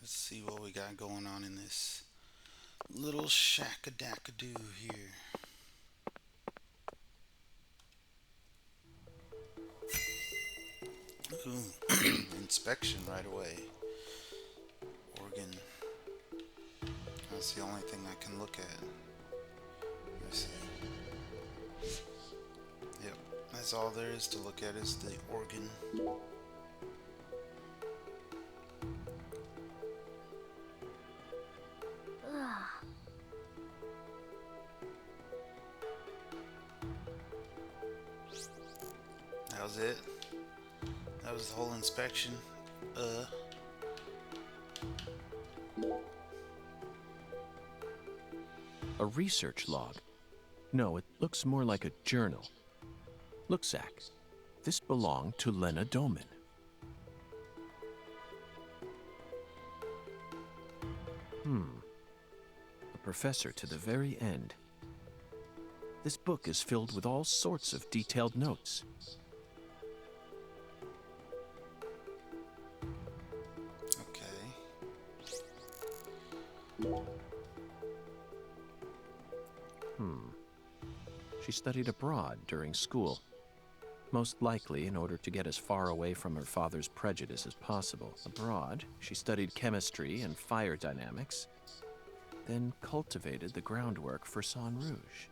Let's see what we got going on in this little shack-a-dack-a-doo here. Ooh, inspection right away. Organ. That's the only thing I can look at. Let's see. Yep, that's all there is to look at is the organ. Ugh. That was it. That was the whole inspection. Uh, A research log. No, it looks more like a journal. Look, Zach. This belonged to Lena Doman. A professor to the very end. This book is filled with all sorts of detailed notes. okay. She studied abroad during school, most likely in order to get as far away from her father's prejudice as possible. Abroad, she studied chemistry and fire dynamics, then cultivated the groundwork for Sang Rouge.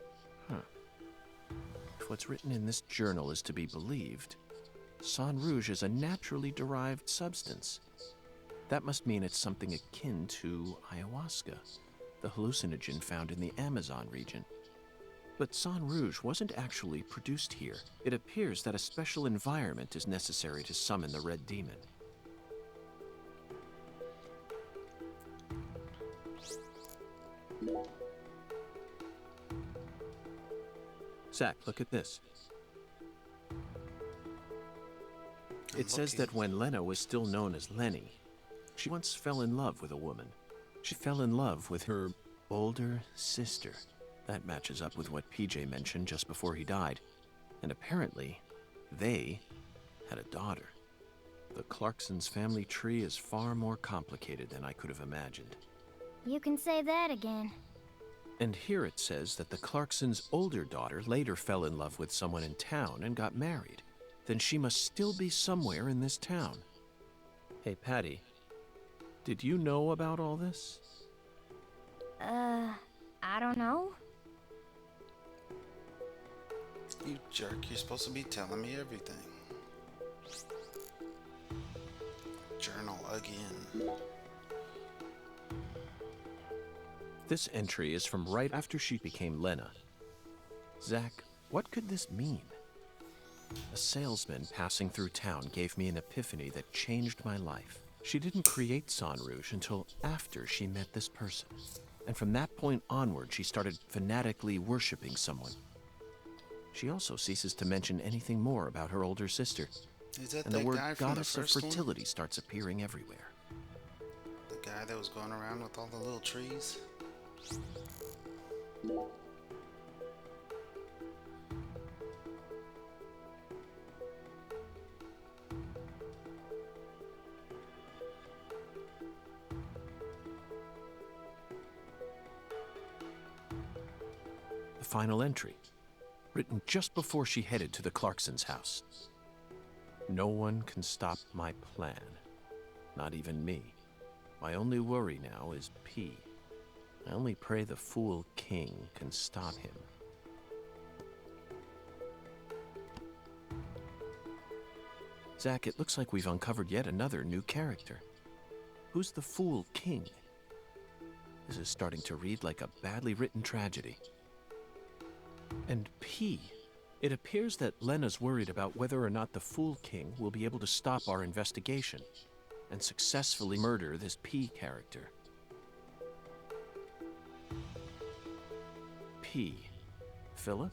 If what's written in this journal is to be believed, Sang Rouge is a naturally derived substance. That must mean it's something akin to ayahuasca, the hallucinogen found in the Amazon region. But Sang Rouge wasn't actually produced here. It appears that a special environment is necessary to summon the red demon. Zach, look at this. It says that when Lena was still known as Lenny, she once fell in love with a woman. She fell in love with her older sister. That matches up with what PJ mentioned just before he died. And apparently, they had a daughter. The Clarksons' family tree is far more complicated than I could have imagined. You can say that again. And here it says that the Clarksons' older daughter later fell in love with someone in town and got married. Then she must still be somewhere in this town. Hey, Patty, did you know about all this? I don't know. You jerk, you're supposed to be telling me everything. Journal again. This entry is from right after she became Lena. Zach, what could this mean? A salesman passing through town gave me an epiphany that changed my life. She didn't create Sang Rouge until after she met this person. And from that point onward, she started fanatically worshipping someone. She also ceases to mention anything more about her older sister. Is that And the that word guy from the goddess of first one? fertility starts appearing everywhere. The guy that was going around with all the little trees? The final entry, written just before she headed to the Clarksons' house. No one can stop my plan, not even me. My only worry now is P. I only pray the Fool King can stop him. Zach, it looks like we've uncovered yet another new character. Who's the Fool King? This is starting to read like a badly written tragedy. And P. It appears that Lena's worried about whether or not the Fool King will be able to stop our investigation and successfully murder this P character. P. Philip?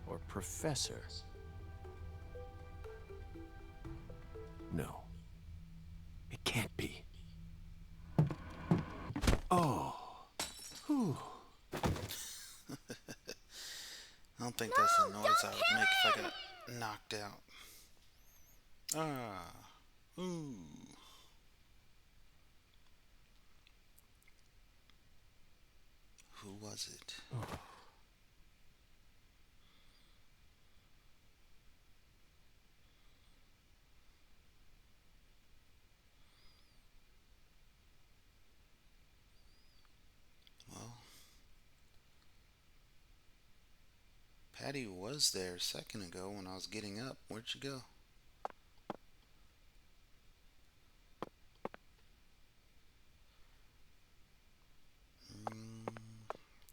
Or Professor? No. It can't be. Oh. Whew. I don't think that's the noise I would make if I got knocked out. Ah. Ooh. was it? Well, Patty was there a second ago when I was getting up. Where'd she go?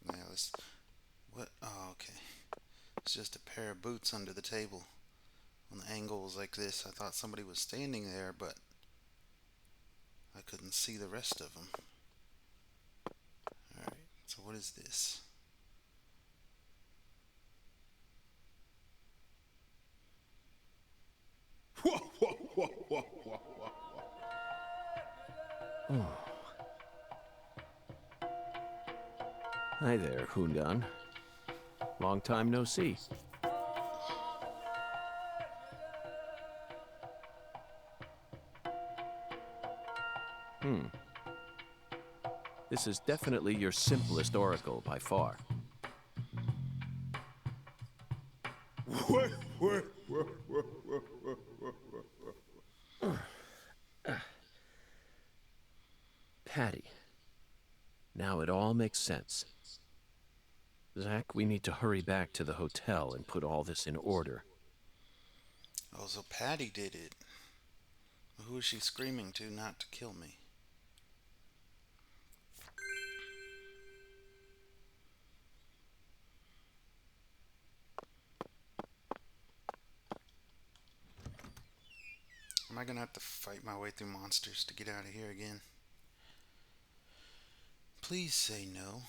Yeah, let's. What? Oh, okay. It's just a pair of boots under the table. On the angles like this, I thought somebody was standing there, but I couldn't see the rest of them. Alright, so what is this? Hi there, Hundan. Long time no see. This is definitely your simplest oracle by far. Patty. Now it all makes sense. Zach, we need to hurry back to the hotel and put all this in order. Oh, so Patty did it. Who is she screaming to not to kill me? Am I gonna have to fight my way through monsters to get out of here again? Please say no.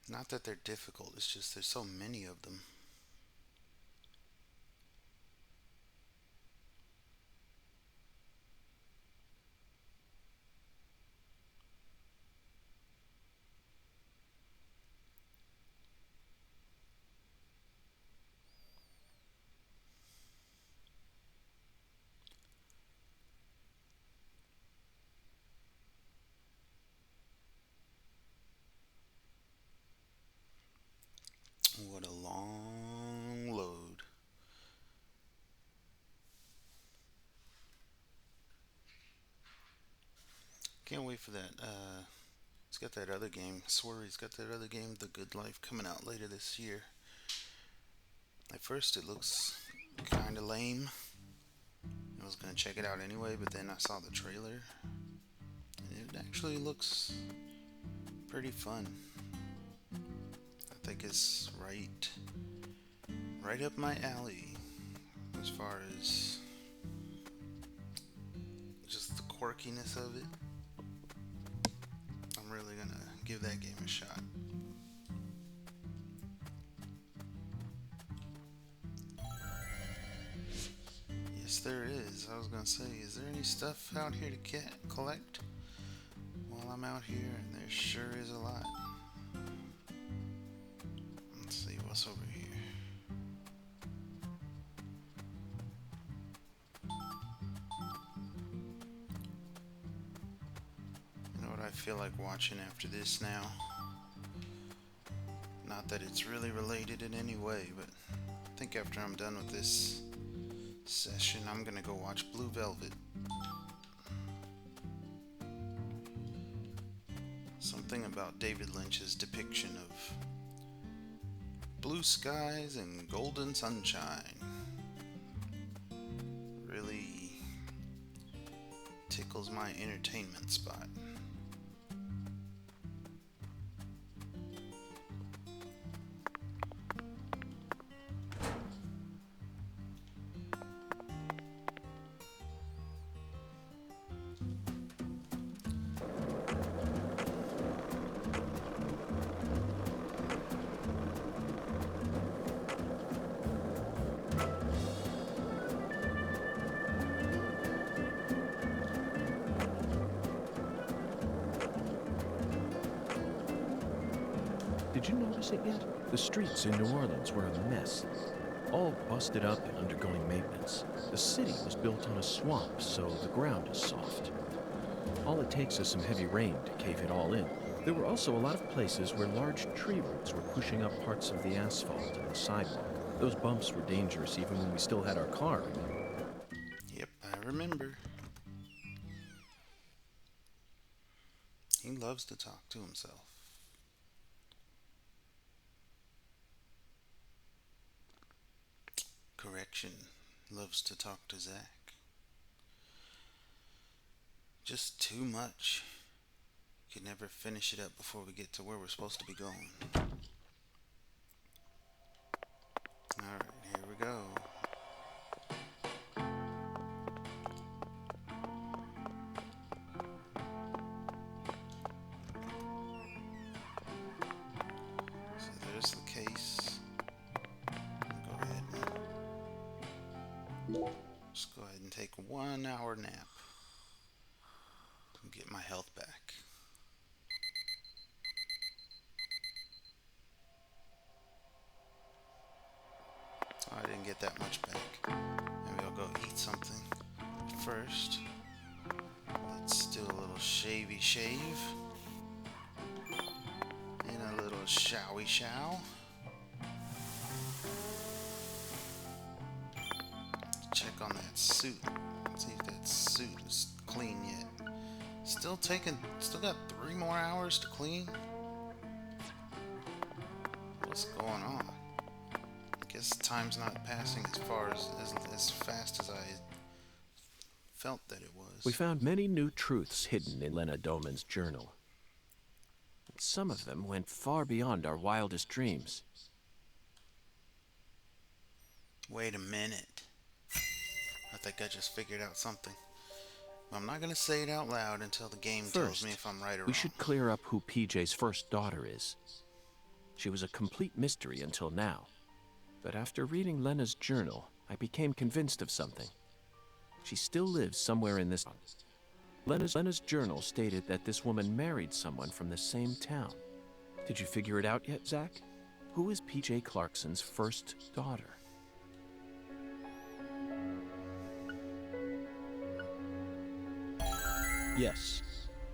Not that they're difficult, it's just there's so many of them. What a long load. Can't wait for that. It's got that other game. Swery's got that other game, The Good Life, coming out later this year. At first, it looks kind of lame. I was gonna check it out anyway, but then I saw the trailer, and it actually looks pretty fun. I think it's right up my alley as far as just the quirkiness of it. I'm really gonna give that game a shot. Yes, there is. I was gonna say, is there any stuff out here to collect while I'm out here? And there sure is a lot. Let's see what's over here. You know what I feel like watching after this now? Not that it's really related in any way, but I think after I'm done with this session, I'm gonna go watch Blue Velvet. Something about David Lynch's depiction of blue skies and golden sunshine really tickles my entertainment spot. Did you notice it yet? The streets in New Orleans were a mess. All busted up and undergoing maintenance. The city was built on a swamp, so the ground is soft. All it takes is some heavy rain to cave it all in. There were also a lot of places where large tree roots were pushing up parts of the asphalt and the sidewalk. Those bumps were dangerous even when we still had our car, remember? Yep, I remember. He loves to talk to himself. Correction, loves to talk to Zach. Just too much. Could never finish it up before we get to where we're supposed to be going. Alright, here we go. So there's the case. Go ahead and just go ahead and take a 1 hour nap and get my health back. I didn't get that much back. Maybe I'll go eat something first. Let's do a little shavy shave. And a little showy show. Check on that suit. See if that suit is clean yet. Still got 3 more hours to clean. What's going on? I guess time's not passing as fast as I felt that it was. We found many new truths hidden in Lena Doman's journal. Some of them went far beyond our wildest dreams. Wait a minute. I think I just figured out something. I'm not gonna say it out loud until the game tells me if I'm right or wrong. We should clear up who PJ's first daughter is. She was a complete mystery until now. But after reading Lena's journal, I became convinced of something. She still lives somewhere in this town. Lena's journal stated that this woman married someone from the same town. Did you figure it out yet, Zach? Who is PJ Clarkson's first daughter? Yes,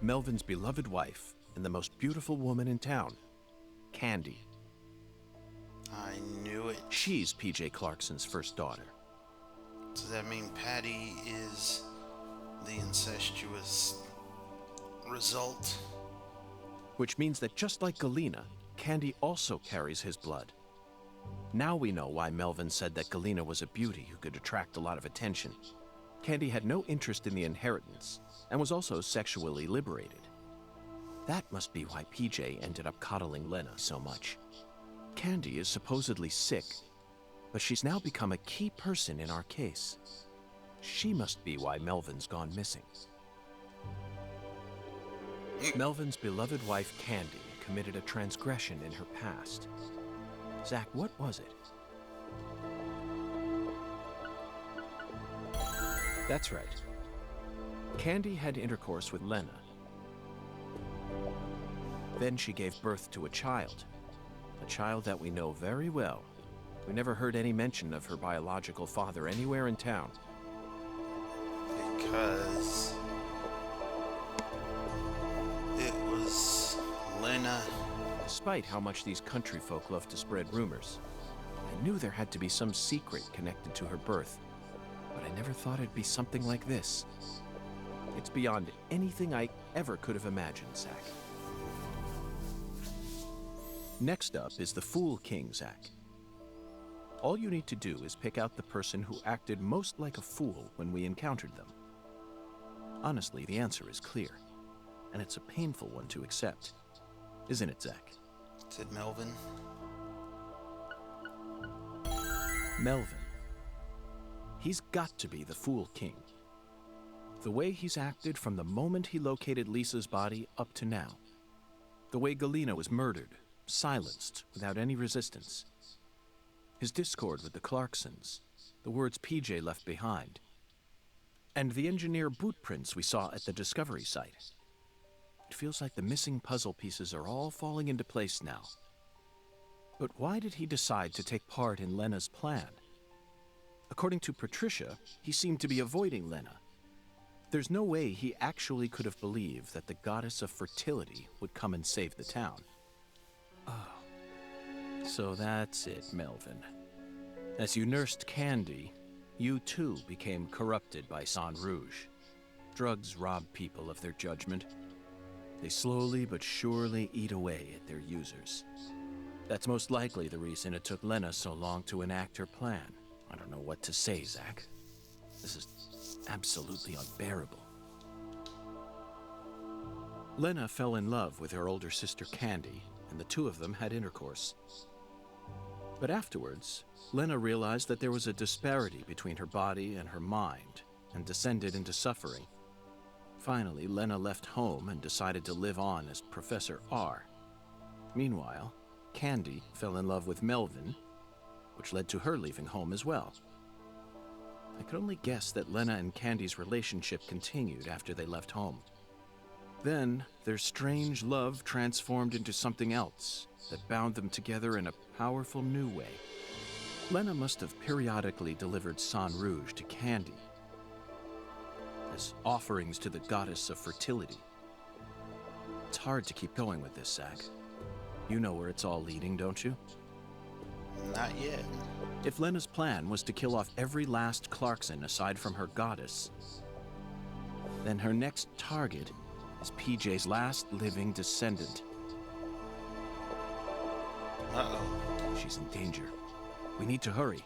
Melvin's beloved wife and the most beautiful woman in town, Candy. I knew it. She's PJ Clarkson's first daughter. Does that mean Patty is the incestuous result? Which means that just like Galena, Candy also carries his blood. Now we know why Melvin said that Galena was a beauty who could attract a lot of attention. Candy had no interest in the inheritance and was also sexually liberated. That must be why PJ ended up coddling Lena so much. Candy is supposedly sick, but she's now become a key person in our case. She must be why Melvin's gone missing. Melvin's beloved wife, Candy, committed a transgression in her past. Zach, what was it? That's right. Candy had intercourse with Lena. Then she gave birth to a child that we know very well. We never heard any mention of her biological father anywhere in town. Because it was Lena. Despite how much these country folk love to spread rumors, I knew there had to be some secret connected to her birth, but I never thought it'd be something like this. It's beyond anything I ever could have imagined, Zach. Next up is the Fool King, Zach. All you need to do is pick out the person who acted most like a fool when we encountered them. Honestly, the answer is clear, and it's a painful one to accept. Isn't it, Zach? Is it Melvin? Melvin. He's got to be the Fool King. The way he's acted from the moment he located Lisa's body up to now. The way Galena was murdered, silenced, without any resistance. His discord with the Clarksons, the words PJ left behind, and the engineer boot prints we saw at the discovery site. It feels like the missing puzzle pieces are all falling into place now. But why did he decide to take part in Lena's plan? According to Patricia, he seemed to be avoiding Lena. There's no way he actually could have believed that the goddess of fertility would come and save the town. Oh, so that's it, Melvin. As you nursed Candy, you too became corrupted by Sang Rouge. Drugs rob people of their judgment. They slowly but surely eat away at their users. That's most likely the reason it took Lena so long to enact her plan. I don't know what to say, Zack. This is absolutely unbearable. Lena fell in love with her older sister Candy, and the two of them had intercourse. But afterwards, Lena realized that there was a disparity between her body and her mind, and descended into suffering. Finally, Lena left home and decided to live on as Professor R. Meanwhile, Candy fell in love with Melvin, which led to her leaving home as well. I could only guess that Lena and Candy's relationship continued after they left home. Then, their strange love transformed into something else that bound them together in a powerful new way. Lena must have periodically delivered Sang Rouge to Candy as offerings to the goddess of fertility. It's hard to keep going with this, Zack. You know where it's all leading, don't you? Not yet. If Lena's plan was to kill off every last Clarkson aside from her goddess, then her next target is PJ's last living descendant. Uh-oh. She's in danger. We need to hurry.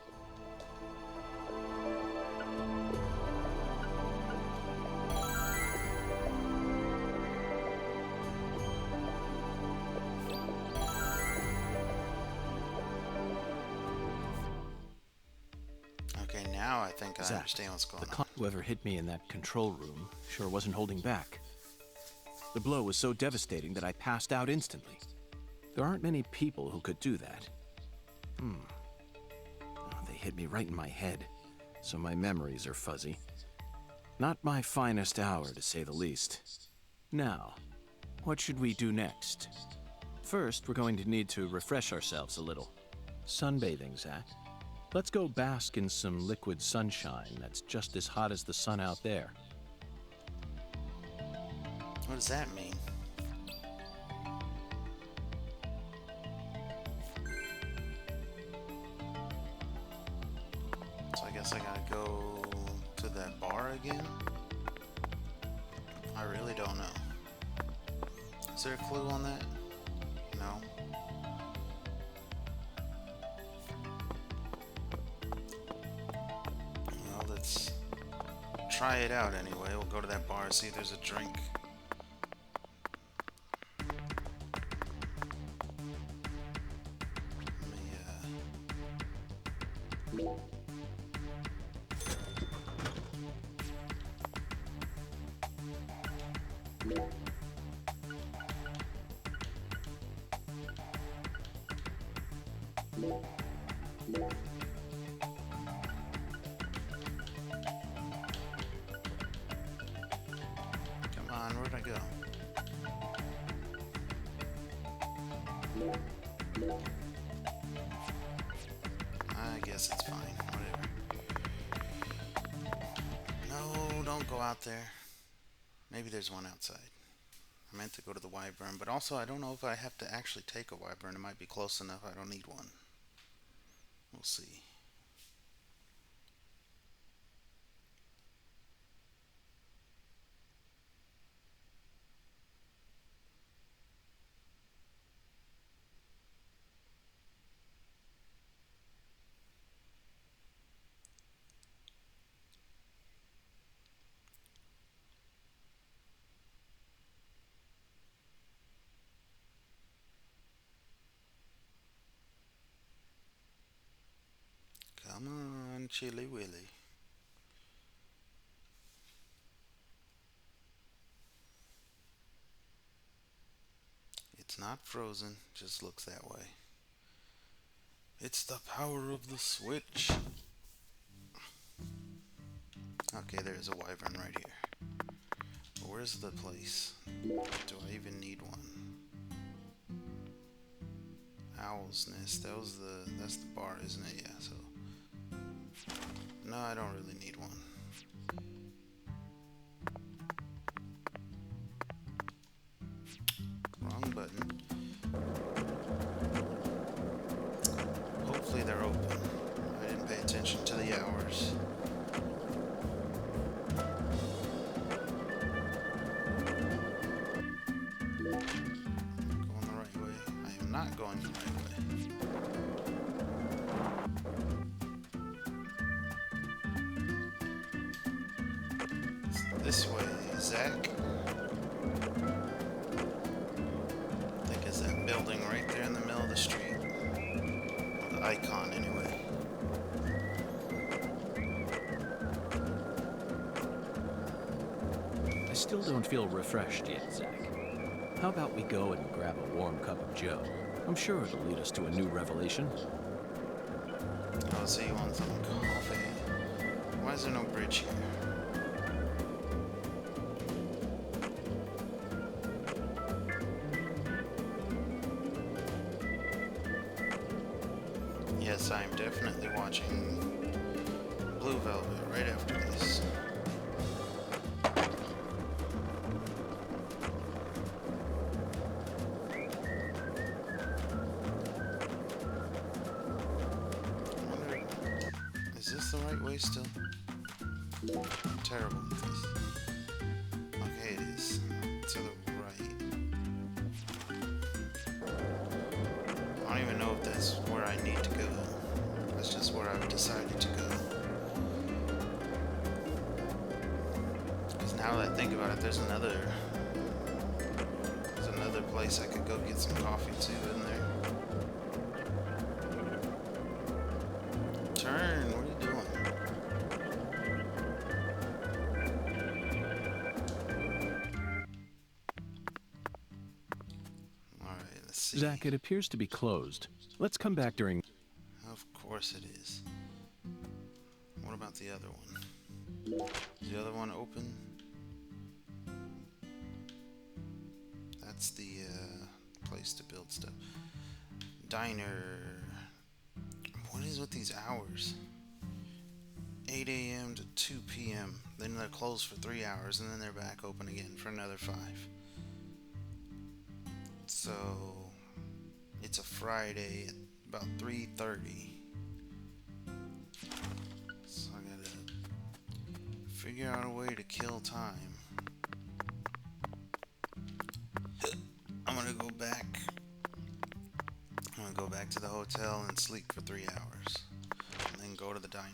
Okay, now I think I Zack, understand what's going on. whoever hit me in that control room sure wasn't holding back. The blow was so devastating that I passed out instantly. There aren't many people who could do that. Oh, they hit me right in my head, so my memories are fuzzy. Not my finest hour, to say the least. Now, what should we do next? First, we're going to need to refresh ourselves a little. Sunbathing, Zack. Let's go bask in some liquid sunshine that's just as hot as the sun out there. What does that mean? So I guess I gotta go to that bar again? I really don't know. Is there a clue on that? No. Well, let's try it out anyway. We'll go to that bar and see if there's a drink. Come on, where'd I go? I guess it's fine, whatever. No, don't go out there. Maybe there's one outside. I meant to go to the Wyvern, but also I don't know if I have to actually take a Wyvern. It might be close enough I don't need one. We'll see. Come on, Chilly Willy. It's not frozen, just looks that way. It's the power of the switch. Okay, there's a Wyvern right here. But where's the place? Do I even need one? Owl's Nest, that's the bar, isn't it? Yeah, so no, I don't really need one. hours. Going the right way. I am not going the right way. It's this way, Zach. I think it's that building right there in the middle of the street. The icon, anyway. I still don't feel refreshed yet, Zach. How about we go and grab a warm cup of joe? I'm sure it'll lead us to a new revelation. Oh, so you want some coffee? Why is there no bridge here? Yes, I am definitely watching Blue Velvet right after this. I wonder, is this the right way still? I'm terrible at this. Okay, it is. To the right. I don't even know if that's where I need to go. That's just where I've decided to go. Because now that I think about it, there's another place I could go get some coffee too, isn't there? Turn, what are you doing? Alright, let's see. Zach, it appears to be closed. Let's come back during... Of course it is. What about the other one? Is the other one open? That's the place to build stuff. Diner. What is with these hours? 8 a.m. to 2 p.m. Then they're closed for 3 hours, and then they're back open again for another 5. So it's a Friday at about 3:30. So I gotta figure out a way to kill time. I'm gonna go back. I'm gonna go back to the hotel and sleep for 3 hours, and then go to the diner.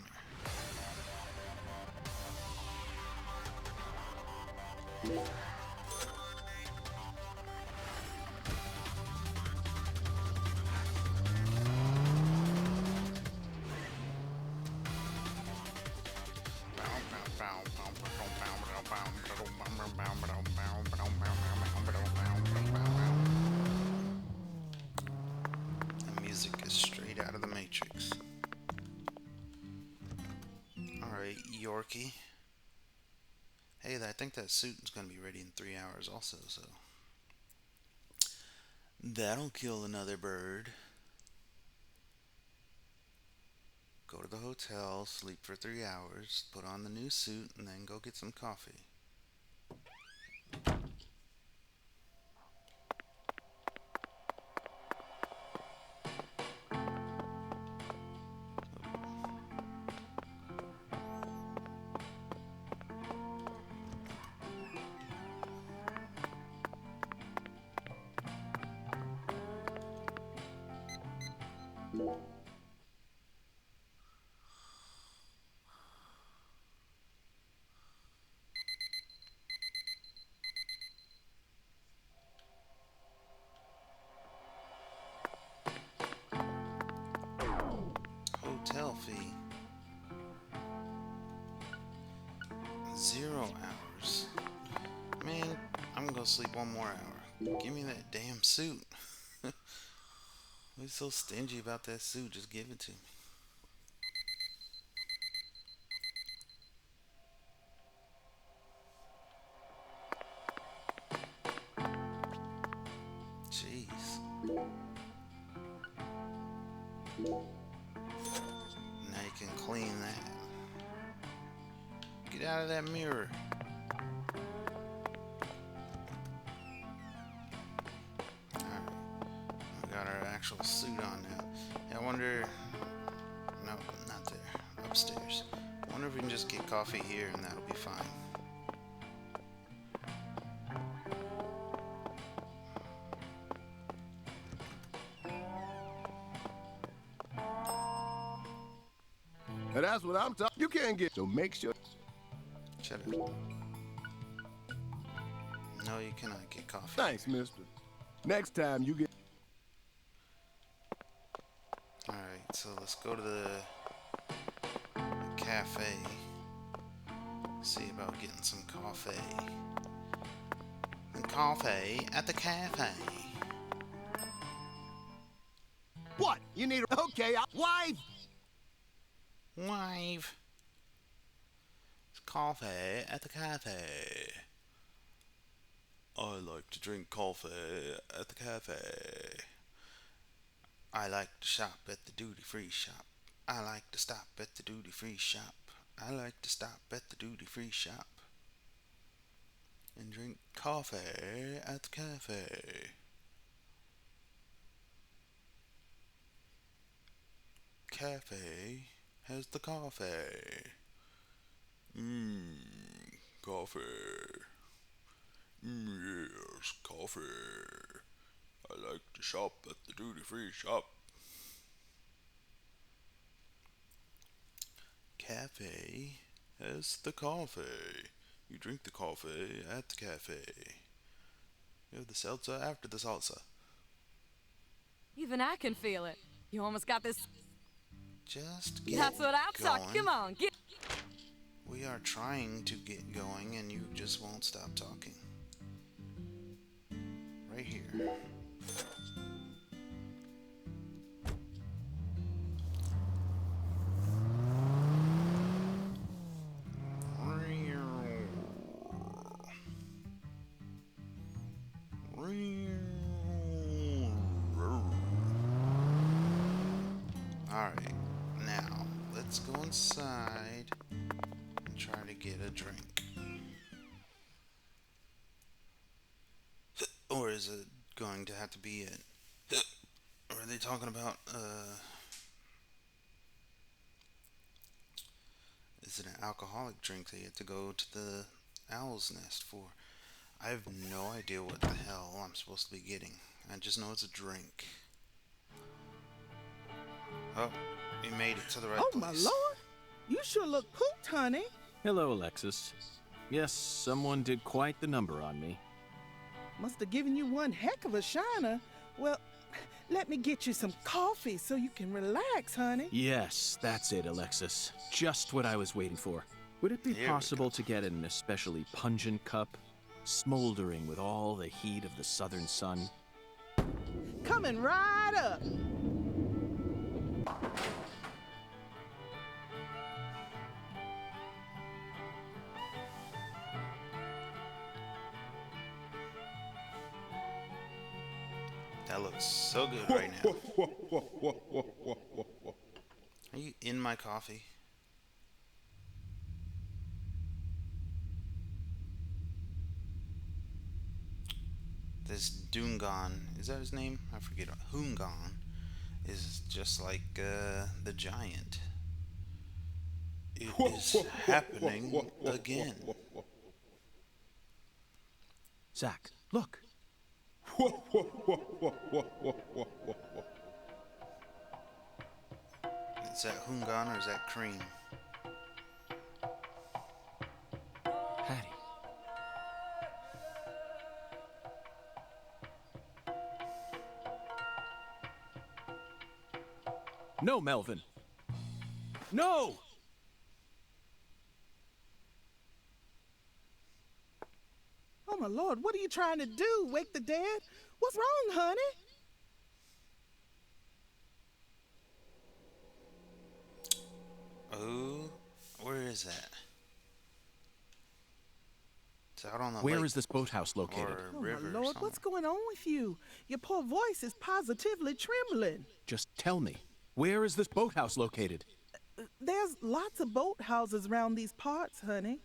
The music is straight out of the Matrix. Alright, Yorkie. Hey, I think that suit is going to be ready in 3 hours also, so that'll kill another bird. Go to the hotel, sleep for 3 hours, put on the new suit, and then go get some coffee. Hotel fee. 0 hours. Man, I'm gonna go sleep 1 more hour. Give me that damn suit. Who's so stingy about that suit? Just give it to me. Jeez. Now you can clean that. Get out of that mirror. Alright. We got our actual suit on now. I wonder... No, not there. upstairs. I wonder if we can just get coffee here and that'll be fine. And that's what I'm talking. You can't get. So make sure. Shut up. No, you cannot get coffee. Thanks, mister. Next time you get. Alright, so let's go to the cafe. See about getting some coffee. And coffee at the cafe. What? You need. Okay, wife. Wave. It's coffee at the cafe. I like to drink coffee at the cafe. I like to shop at the duty-free shop. I like to stop at the duty-free shop. I like to stop at the duty-free shop and drink coffee at the cafe. Cafe has the coffee. Coffee. Yes, coffee. I like to shop at the duty-free shop. Cafe has the coffee. You drink the coffee at the cafe. You have the seltzer after the salsa. Even I can feel it. You almost got this. Just get That's what I'm going. talking. Come on, get. We are trying to get going and you just won't stop talking. Right here. Alright, now let's go inside and try to get a drink. Or is it going to have to be it? Or are they talking about, is it an alcoholic drink they had to go to the owl's nest for? I have no idea what the hell I'm supposed to be getting. I just know it's a drink. Oh, you made it to the right Oh, place. my lord. You sure look pooped, honey. Hello, Alexis. Yes, someone did quite the number on me. Must have given you one heck of a shiner. Well, let me get you some coffee so you can relax, honey. Yes, that's it, Alexis. Just what I was waiting for. Would it be Here we possible to get an especially pungent cup, smoldering with all the heat of the southern sun? Coming right up. That looks so good right now. Are you in my coffee? This Dungan, is that his name? I forget. Hungan is just like the giant. It is happening again. Zach, look. Is that Hungan or is that Cream? Patty. No, Melvin. No! Oh, my lord, what are you trying to do? Wake the dead? What's wrong, honey? Oh, where is that? It's out on the Where lake is this boathouse located? or Oh, river my or lord, something. what's going on with you? Your poor voice is positively trembling. Just tell me. Where is this boathouse located? There's lots of boathouses around these parts, honey.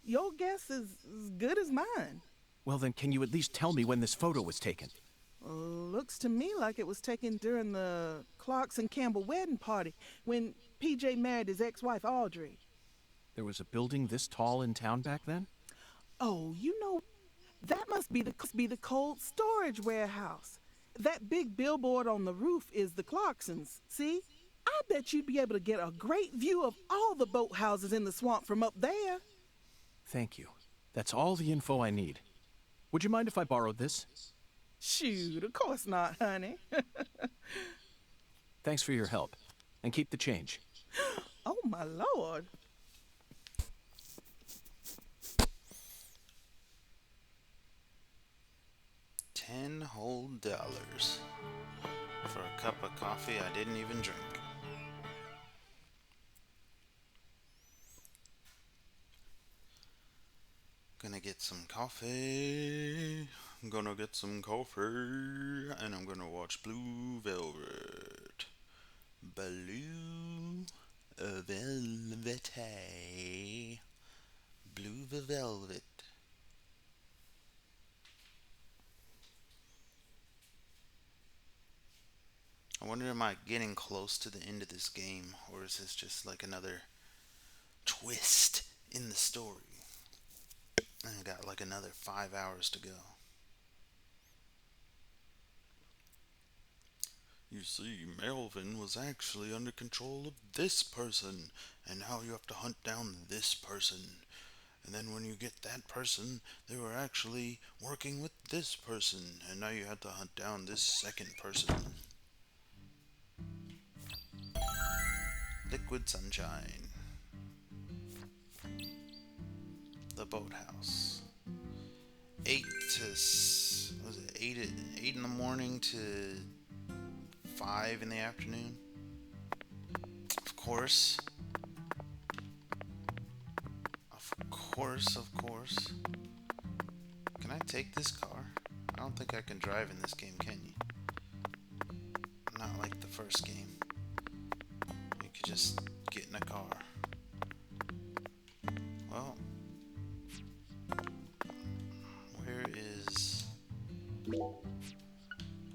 Your guess is as good as mine. Well, then, can you at least tell me when this photo was taken? Looks to me like it was taken during the Clarkson Campbell wedding party when PJ married his ex-wife Audrey. There was a building this tall in town back then? Oh, you know, that must be the cold storage warehouse. That big billboard on the roof is the Clarksons. See? I bet you'd be able to get a great view of all the boathouses in the swamp from up there. Thank you. That's all the info I need. Would you mind if I borrowed this? Shoot, of course not, honey. Thanks for your help. And keep the change. Oh, my Lord. $10 for a cup of coffee I didn't even drink. Gonna get some coffee. I'm gonna get some coffee, and I'm gonna watch Blue Velvet. Blue Velvet. Blue Velvet. I wonder, am I getting close to the end of this game, or is this just like another twist in the story? And I got like another 5 hours to go. You see, Melvin was actually under control of this person, and now you have to hunt down this person. And then when you get that person, they were actually working with this person, and now you have to hunt down this second person. Liquid Sunshine. The Boathouse. 8 in the morning to 5 in the afternoon? Of course. Of course. Can I take this car? I don't think I can drive in this game, can you? Not like the first game. You could just get in a car. Well,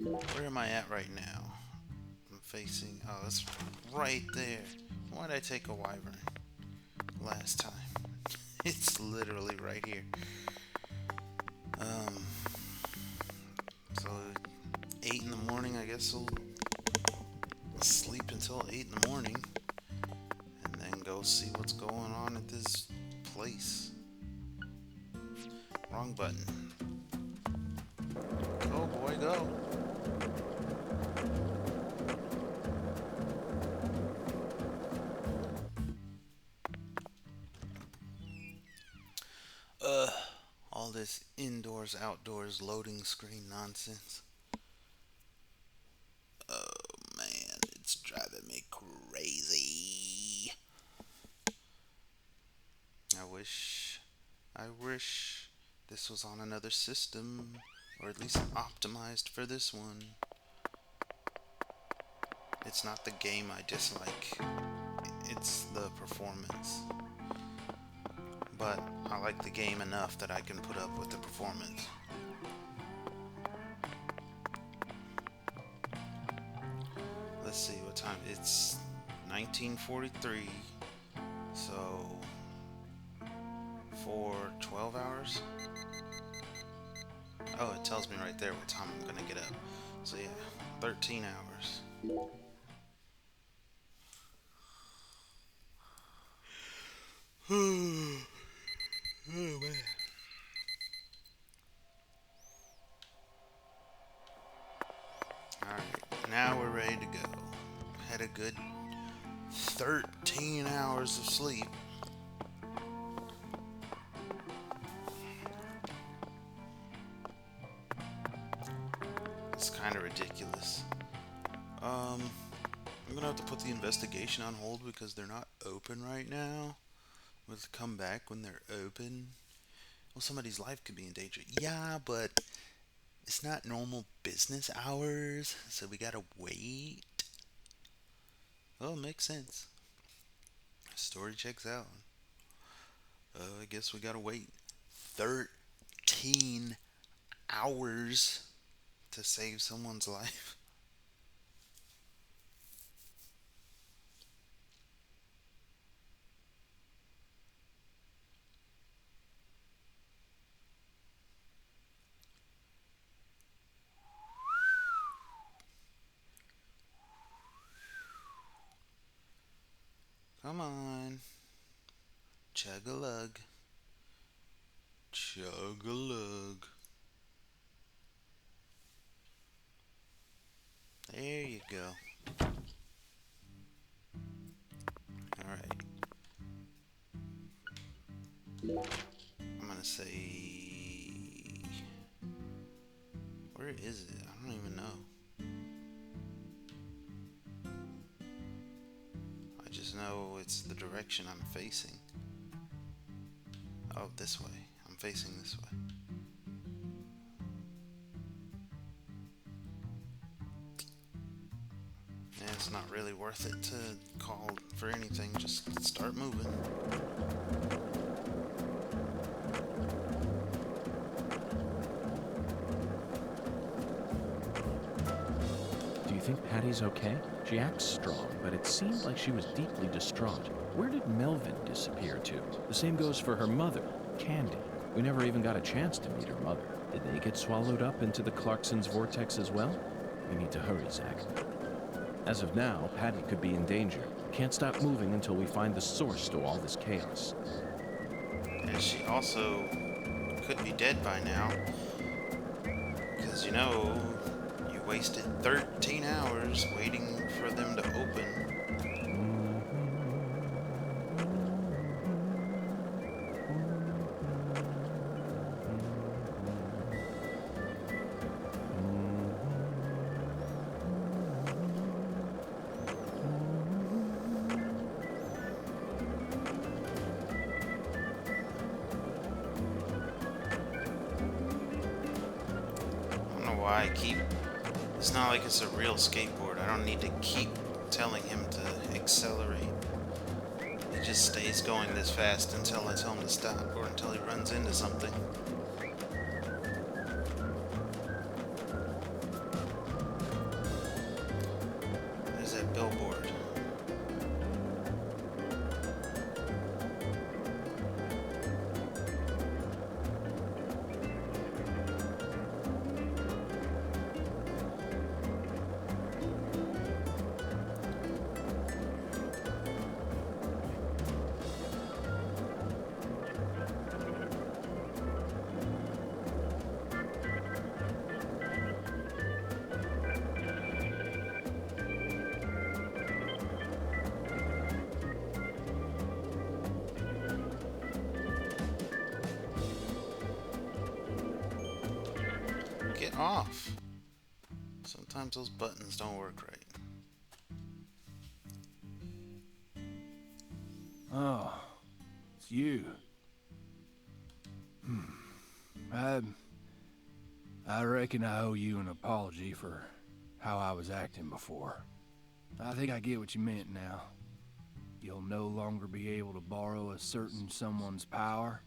where am I at right now? I'm facing, oh, that's right there. Why'd I take a wyvern last time? It's literally right here. So 8 in the morning, I guess I'll sleep until 8 in the morning and then go see what's going on at this place. Wrong button. Go, boy, go. All this indoors, outdoors, loading screen nonsense. Oh man, it's driving me crazy. I wish this was on another system, or at least optimized for this one. It's not the game I dislike, it's the performance. But I like the game enough that I can put up with the performance. Let's see what time. It's 1943. So for 12 hours? Oh, it tells me right there what time I'm gonna get up. So yeah, 13 hours. Oh man. Alright, now we're ready to go. Had a good 13 hours of sleep. It's kind of ridiculous. I'm gonna have to put the investigation on hold because they're not open right now. We'll come back when they're open. Well, somebody's life could be in danger. Yeah, but it's not normal business hours, so we gotta wait. Oh, makes sense. Story checks out. I guess we gotta wait 13 hours to save someone's life. Come on. Chug-a-lug. Chug-a-lug. There you go. Alright. I'm gonna say... Where is it? I don't even know. I just know it's the direction I'm facing. Oh, this way. I'm facing this way. Yeah, it's not really worth it to call for anything. Just start moving. Do you think Patty's okay? She acts strong, but it seemed like she was deeply distraught. Where did Melvin disappear to? The same goes for her mother, Candy. We never even got a chance to meet her mother. Did they get swallowed up into the Clarksons' vortex as well? We need to hurry, Zach. As of now, Patty could be in danger. Can't stop moving until we find the source to all this chaos. And she also could be dead by now. Because, you know, you wasted 13 hours waiting for them to open. Why I keep... It's not like it's a real skateboard. I don't need to keep telling him to accelerate. He just stays going this fast until I tell him to stop or until he runs into something. There's that billboard. Get off. Sometimes those buttons don't work right. Oh, it's you. I reckon I owe you an apology for how I was acting before. I think I get what you meant now. You'll no longer be able to borrow a certain someone's power.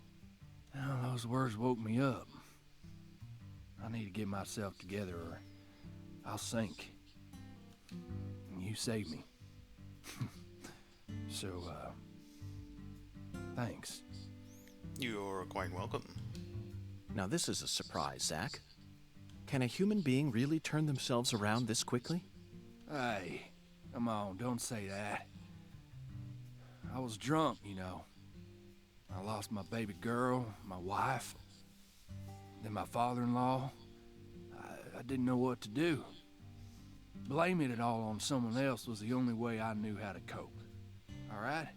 Well, those words woke me up. I need to get myself together or I'll sink. You saved me. So, thanks. You're quite welcome. Now this is a surprise, Zach. Can a human being really turn themselves around this quickly? Hey, come on, don't say that. I was drunk, you know. I lost my baby girl, my wife, then my father-in-law. I didn't know what to do. Blaming it all on someone else was the only way I knew how to cope. All right?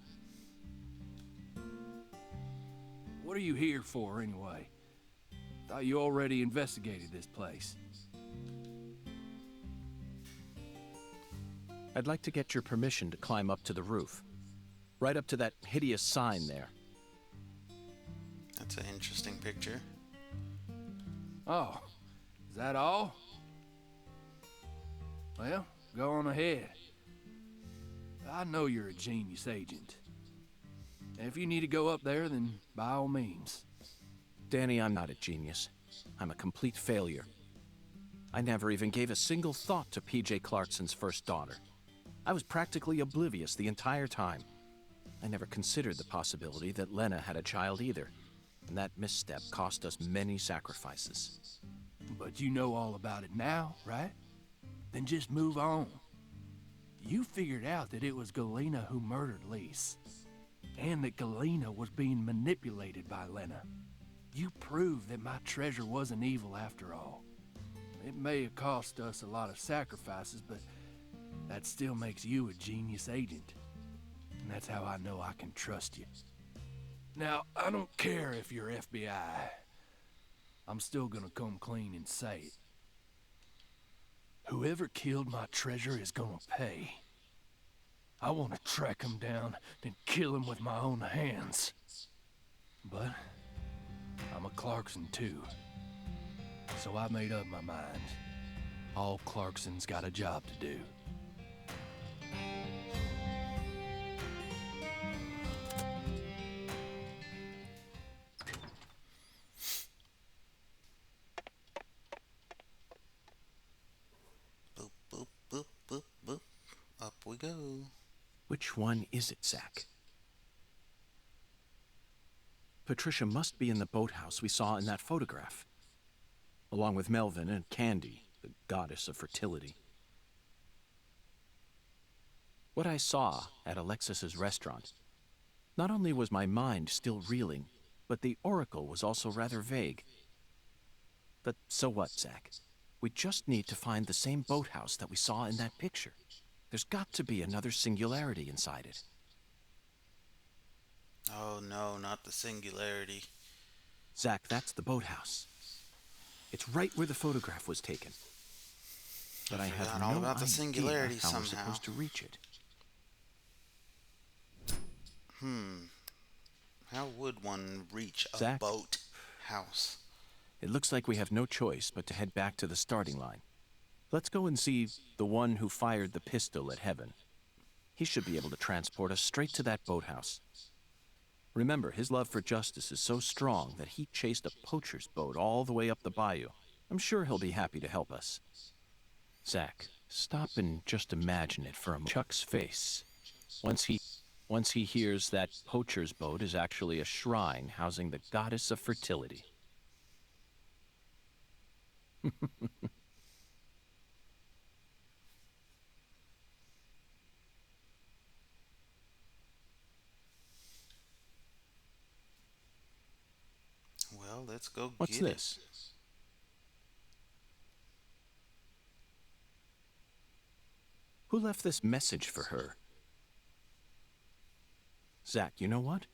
What are you here for, anyway? Thought you already investigated this place. I'd like to get your permission to climb up to the roof. Right up to that hideous sign there. That's an interesting picture. Oh, is that all? Well, go on ahead. I know you're a genius agent. If you need to go up there, then by all means. Danny, I'm not a genius. I'm a complete failure. I never even gave a single thought to P.J. Clarkson's first daughter. I was practically oblivious the entire time. I never considered the possibility that Lena had a child either, and that misstep cost us many sacrifices. But you know all about it now, right? Then just move on. You figured out that it was Galena who murdered Lise, and that Galena was being manipulated by Lena. You proved that my treasure wasn't evil after all. It may have cost us a lot of sacrifices, but that still makes you a genius agent. And that's how I know I can trust you. Now, I don't care if you're FBI. I'm still gonna come clean and say it. Whoever killed my treasure is gonna pay. I want to track him down and kill him with my own hands. But I'm a Clarkson too. So I made up my mind. All Clarksons got a job to do. Boop, boop, boop, boop, boop. Up we go. Which one is it, Zach? Patricia must be in the boathouse we saw in that photograph, along with Melvin and Candy, the goddess of fertility. What I saw at Alexis's restaurant, not only was my mind still reeling, but the oracle was also rather vague. But so what, Zach? We just need to find the same boathouse that we saw in that picture. There's got to be another singularity inside it. Oh no, not the singularity. Zach, that's the boathouse. It's right where the photograph was taken. But I have forgot no all about the idea singularity how we're somehow. supposed to reach it. How would one reach a Zach? boat house? It looks like we have no choice but to head back to the starting line. Let's go and see the one who fired the pistol at Heaven. He should be able to transport us straight to that boathouse. Remember, his love for justice is so strong that he chased a poacher's boat all the way up the bayou. I'm sure he'll be happy to help us. Zach, stop and just imagine it for a moment. Chuck's face. Once he hears that poacher's boat is actually a shrine housing the goddess of fertility. Well, let's go What's get this? Who left this message for her? Zach, you know what?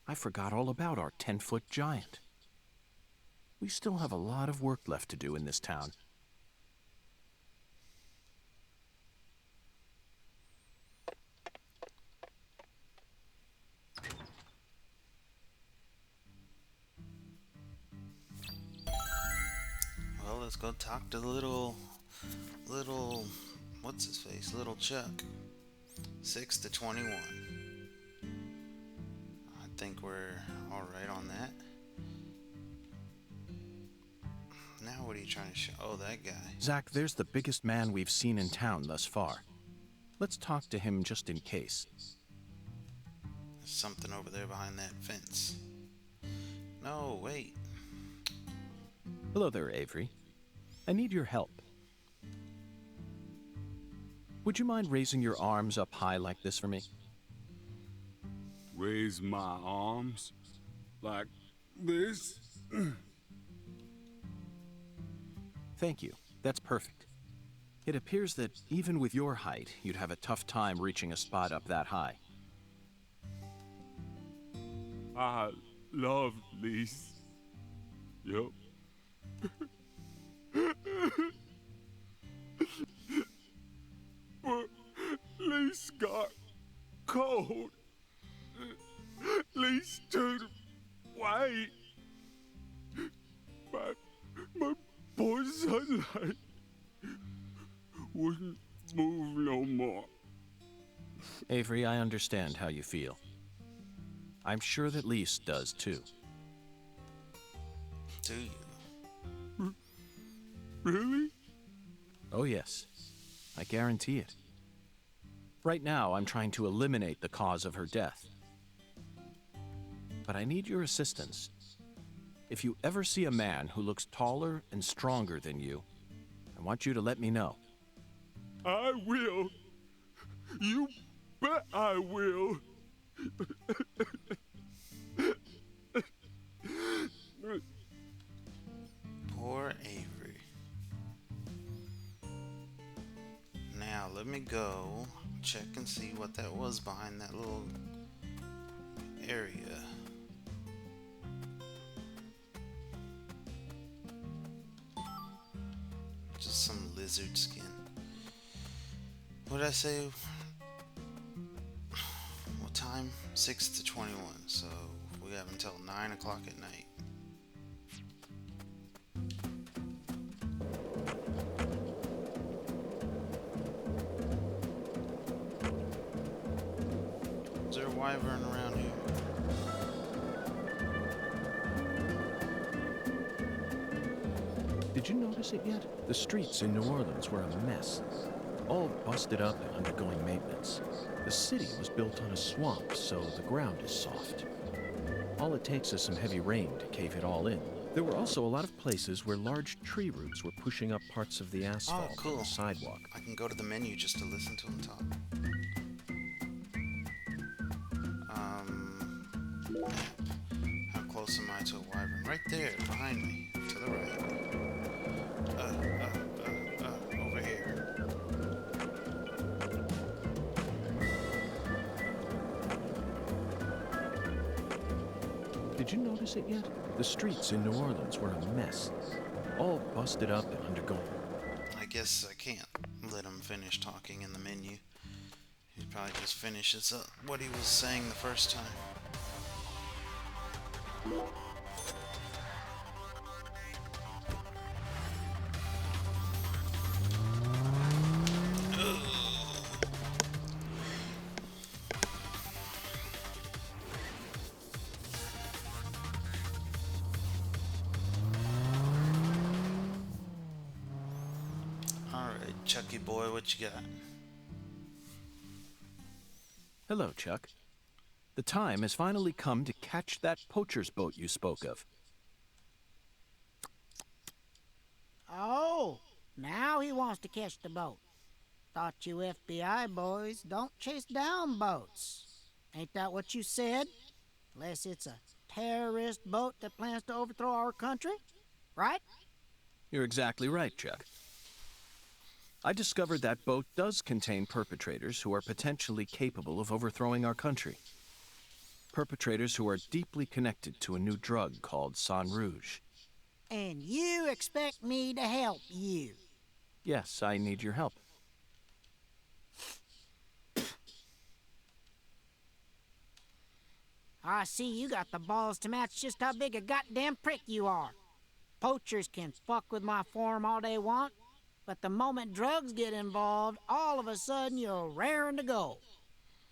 I forgot all about our 10-foot giant. We still have a lot of work left to do in this town. Well, let's go talk to the what's his face? Little Chuck. 6 to 21. I think we're alright on that. Now what are you trying to show? Oh, that guy. Zach, there's the biggest man we've seen in town thus far. Let's talk to him just in case. There's something over there behind that fence. No, wait. Hello there, Avery. I need your help. Would you mind raising your arms up high like this for me? Raise my arms like this? Thank you. That's perfect. It appears that even with your height, you'd have a tough time reaching a spot up that high. I love Lise. Yup. But Lise got cold. Lise turned white. My poor sunlight wouldn't move no more. Avery, I understand how you feel. I'm sure that Lise does too. Do you? Really? Oh yes, I guarantee it. Right now, I'm trying to eliminate the cause of her death. But I need your assistance. If you ever see a man who looks taller and stronger than you, I want you to let me know. I will. You bet I will. Poor Avery. Now let me go check and see what that was behind that little area. Just some lizard skin. What did I say? What time? 6 to 21. So we have until 9 o'clock at night. Is there a wyvern around here? Did you notice it yet? The streets in New Orleans were a mess. All busted up and undergoing maintenance. The city was built on a swamp, so the ground is soft. All it takes is some heavy rain to cave it all in. There were also a lot of places where large tree roots were pushing up parts of the asphalt Oh, cool. on the sidewalk. I can go to the menu just to listen to him talk. How close am I to a wyvern? Right there, behind me, to the right. Over here. Did you notice it yet? The streets in New Orleans were a mess. All busted up and undergoing. I guess I can't let him finish talking in the menu. He probably just finishes up what he was saying the first time. Alright, Chucky boy, what you got? Hello, Chuck. The time has finally come to catch that poacher's boat you spoke of. Oh, now he wants to catch the boat. Thought you FBI boys don't chase down boats. Ain't that what you said? Unless it's a terrorist boat that plans to overthrow our country, right? You're exactly right, Chuck. I discovered that boat does contain perpetrators who are potentially capable of overthrowing our country. Perpetrators who are deeply connected to a new drug called Sang Rouge. And you expect me to help you? Yes, I need your help. I see you got the balls to match just how big a goddamn prick you are. Poachers can fuck with my farm all they want, but the moment drugs get involved, all of a sudden you're raring to go.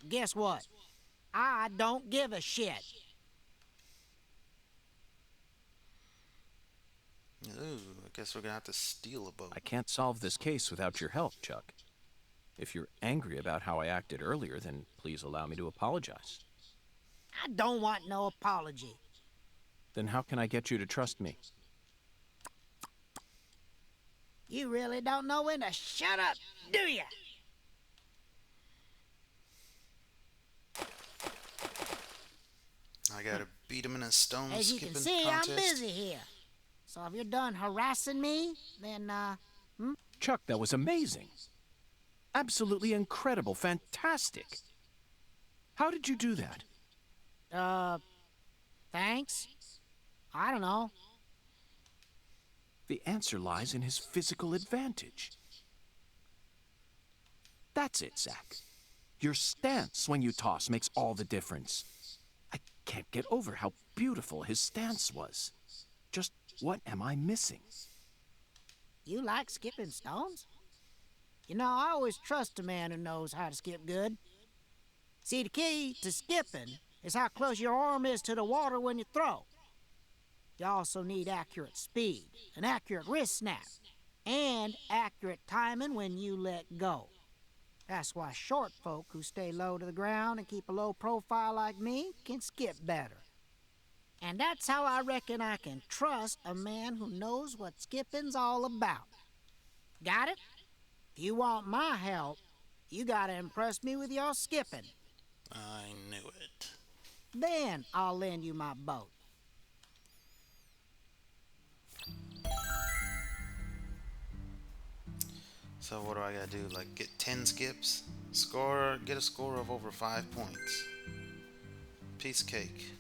Guess what? I don't give a shit. Ooh, I guess we're gonna have to steal a boat. I can't solve this case without your help, Chuck. If you're angry about how I acted earlier, then please allow me to apologize. I don't want no apology. Then how can I get you to trust me? You really don't know when to shut up, do ya? I gotta beat him in a stone As you skipping can see, contest. I'm busy here. So if you're done harassing me, then, Chuck, that was amazing. Absolutely incredible, fantastic. How did you do that? thanks? I don't know. The answer lies in his physical advantage. That's it, Zach. Your stance when you toss makes all the difference. I can't get over how beautiful his stance was. Just what am I missing? You like skipping stones? You know, I always trust a man who knows how to skip good. See, the key to skipping is how close your arm is to the water when you throw. You also need accurate speed, an accurate wrist snap, and accurate timing when you let go. That's why short folk who stay low to the ground and keep a low profile like me can skip better. And that's how I reckon I can trust a man who knows what skipping's all about. Got it? If you want my help, You gotta impress me with your skipping. I knew it. Then I'll lend you my boat. So what do I gotta do? Like get 10 skips? Get a score of over 5 points. Piece of cake.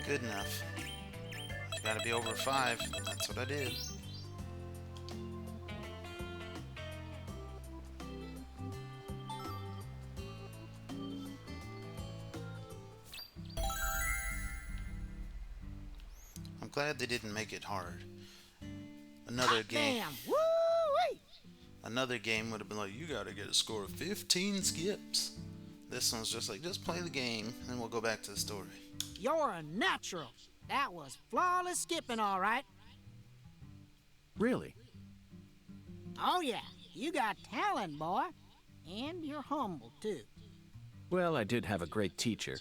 Good enough. It's gotta be over 5. That's what I did. I'm glad they didn't make it hard. Another game. Damn! Woo-wee! Another game would have been like, you gotta get a score of 15 skips. This one's just like, just play the game, and we'll go back to the story. You're a natural. That was flawless skipping, all right. Really? Oh, yeah. You got talent, boy. And you're humble, too. Well, I did have a great teacher.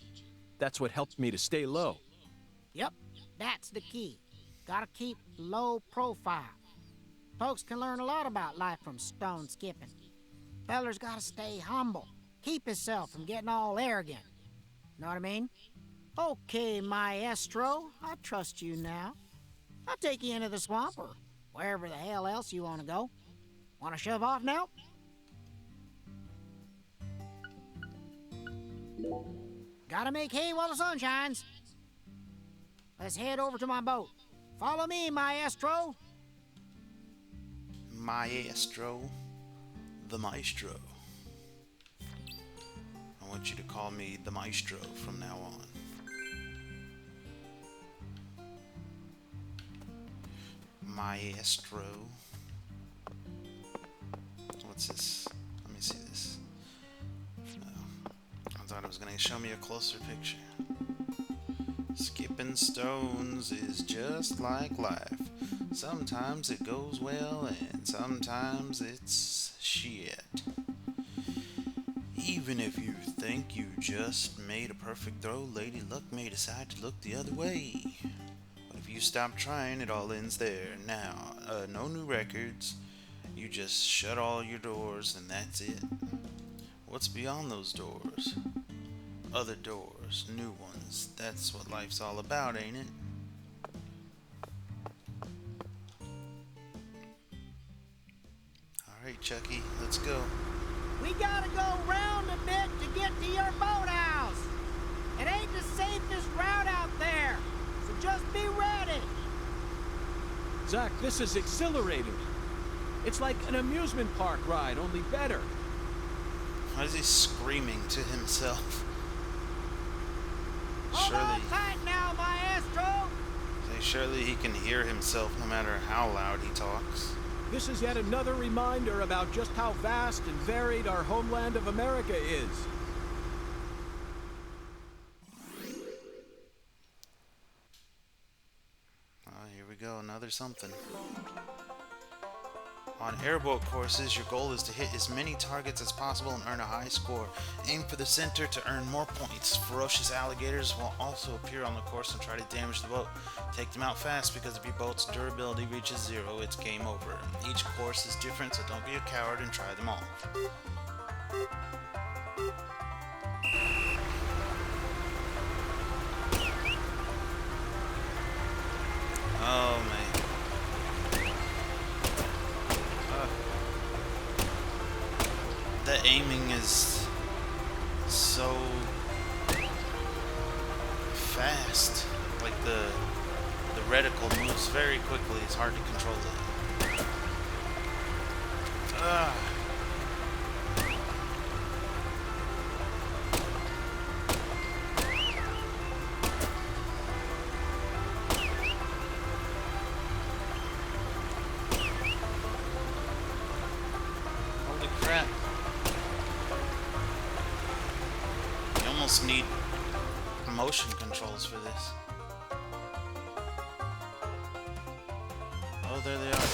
That's what helped me to stay low. Yep, that's the key. Gotta keep low profile. Folks can learn a lot about life from stone skipping. Feller's gotta stay humble. Keep himself from getting all arrogant. Know what I mean? Okay, maestro, I trust you now. I'll take you into the swamp or wherever the hell else you want to go. Want to shove off now? Gotta make hay while the sun shines. Let's head over to my boat. Follow me, maestro. Maestro. The maestro. I want you to call me the maestro from now on. Maestro. What's this? Let me see this. Oh, I thought it was going to show me a closer picture. Skipping stones is just like life. Sometimes it goes well and sometimes it's shit. Even if you think you just made a perfect throw, Lady Luck may decide to look the other way. But if you stop trying, it all ends there. Now, no new records. You just shut all your doors and that's it. What's beyond those doors? Other doors, new ones. That's what life's all about, ain't it? Alright, Chucky, let's go. We gotta go round a bit to get to your boathouse. It ain't the safest route out there, so just be ready. Zach, this is exhilarating. It's like an amusement park ride, only better. Why is he screaming to himself? Hold on tight now, maestro. Surely he can hear himself no matter how loud he talks. This is yet another reminder about just how vast and varied our homeland of America is. Here we go, another something. On airboat courses, your goal is to hit as many targets as possible and earn a high score. Aim for the center to earn more points. Ferocious alligators will also appear on the course and try to damage the boat. Take them out fast because if your boat's durability reaches 0, it's game over. Each course is different, so don't be a coward and try them all. Oh man. The aiming is so fast. Like the reticle moves very quickly. It's hard to control it. Holy crap. You almost need motion controls for this. Oh, there they are.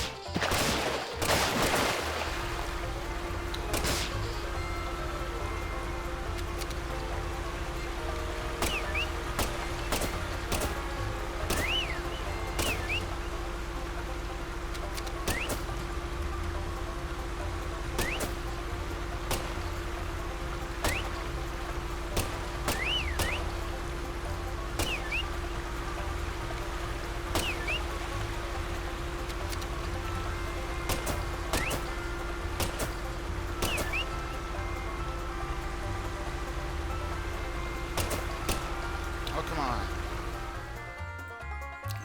Oh, come on.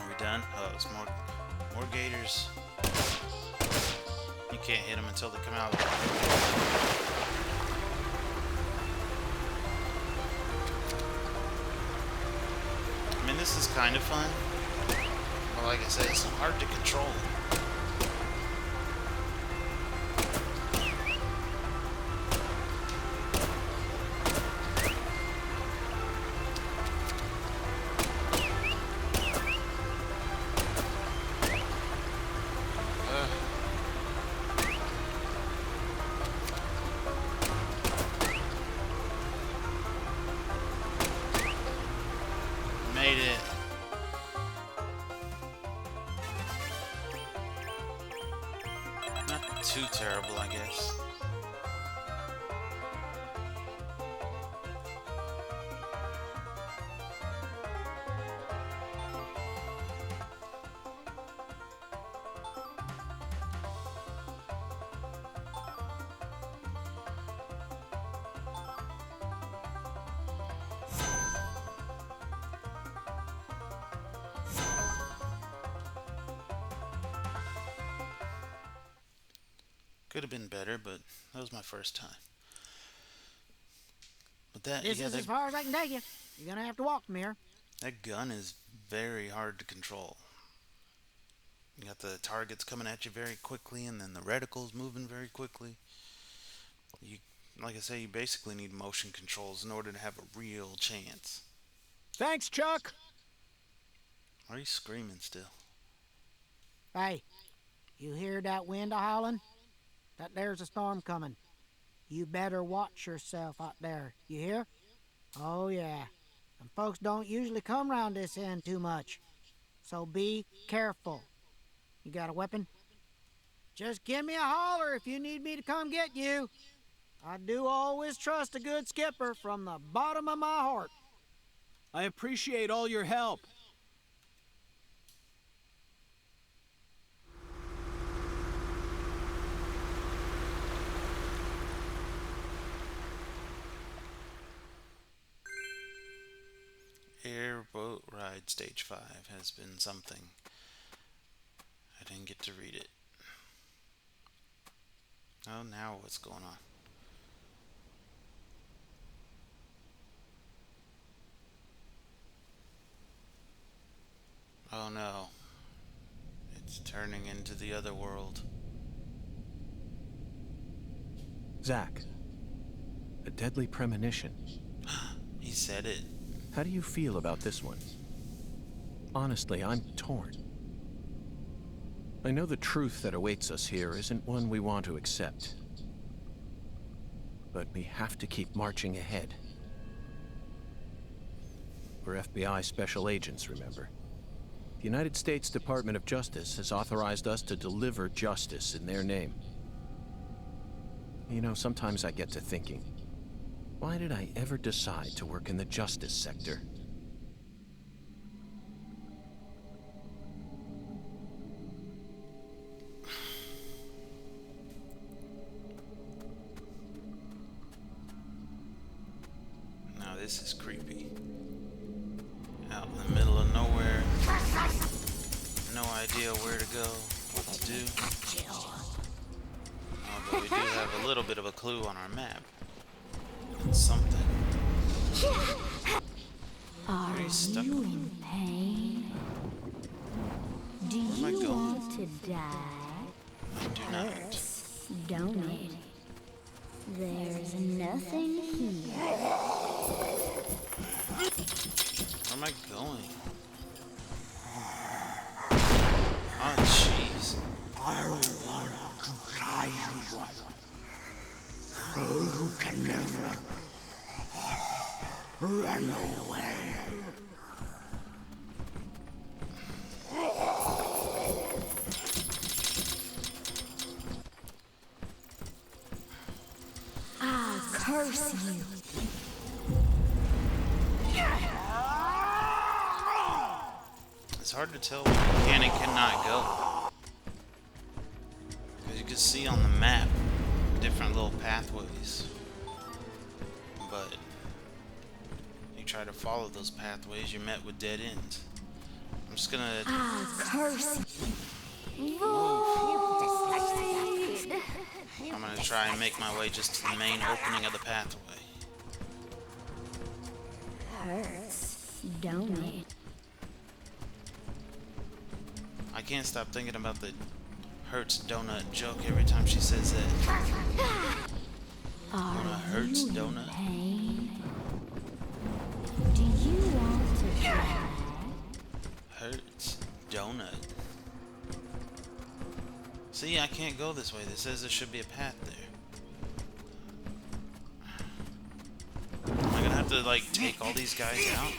Are we done? Oh, it's more gators. You can't hit them until they come out of the water. I mean, this is kind of fun. But like I said, it's hard to control. Made it. Not too terrible, I guess. Could have been better, but that was my first time. But This is as far as I can take you. You're gonna have to walk from here. that gun is very hard to control. You got the targets coming at you very quickly, and then the reticles moving very quickly. Like I say, you basically need motion controls in order to have a real chance. Thanks, Chuck. Why are you screaming still? Hey, you hear that wind a-howling? That there's a storm coming. You better watch yourself out there. You hear? Oh, yeah. And folks don't usually come round this end too much. So be careful. You got a weapon? Just give me a holler if you need me to come get you. I do always trust a good skipper from the bottom of my heart. I appreciate all your help. Airboat Ride Stage 5 has been something. I didn't get to read it. Oh, now what's going on? Oh no. It's turning into the other world. Zach, a deadly premonition. He said it. How do you feel about this one? Honestly, I'm torn. I know the truth that awaits us here isn't one we want to accept. But we have to keep marching ahead. We're FBI special agents, remember? The United States Department of Justice has authorized us to deliver justice in their name. You know, sometimes I get to thinking, why did I ever decide to work in the justice sector? Now this is creepy. Out in the middle of nowhere. No idea where to go, what to do. Oh, but we do have a little bit of a clue on our map. It's something. Are Very stuck. you in pain? Do Where am I you going? want to die? I do not. Don't it? There's nothing here. Where am I going? Oh, jeez. I want to try you, so you can never run away. I'll curse you. It's hard to tell where you can and cannot go. Because you can see on the map different little pathways. But you try try to follow those pathways, you're met with dead ends. I'm just gonna. I curse you. Void. I'm gonna try and make my way just to the main opening of the pathway. Hurts, don't it? I can't stop thinking about the Hurts donut joke every time she says that. Hurts you in donut. pain? Do you want to try? Hurts donut. See, I can't go this way. This says there should be a path there. Am I gonna have to like take all these guys out?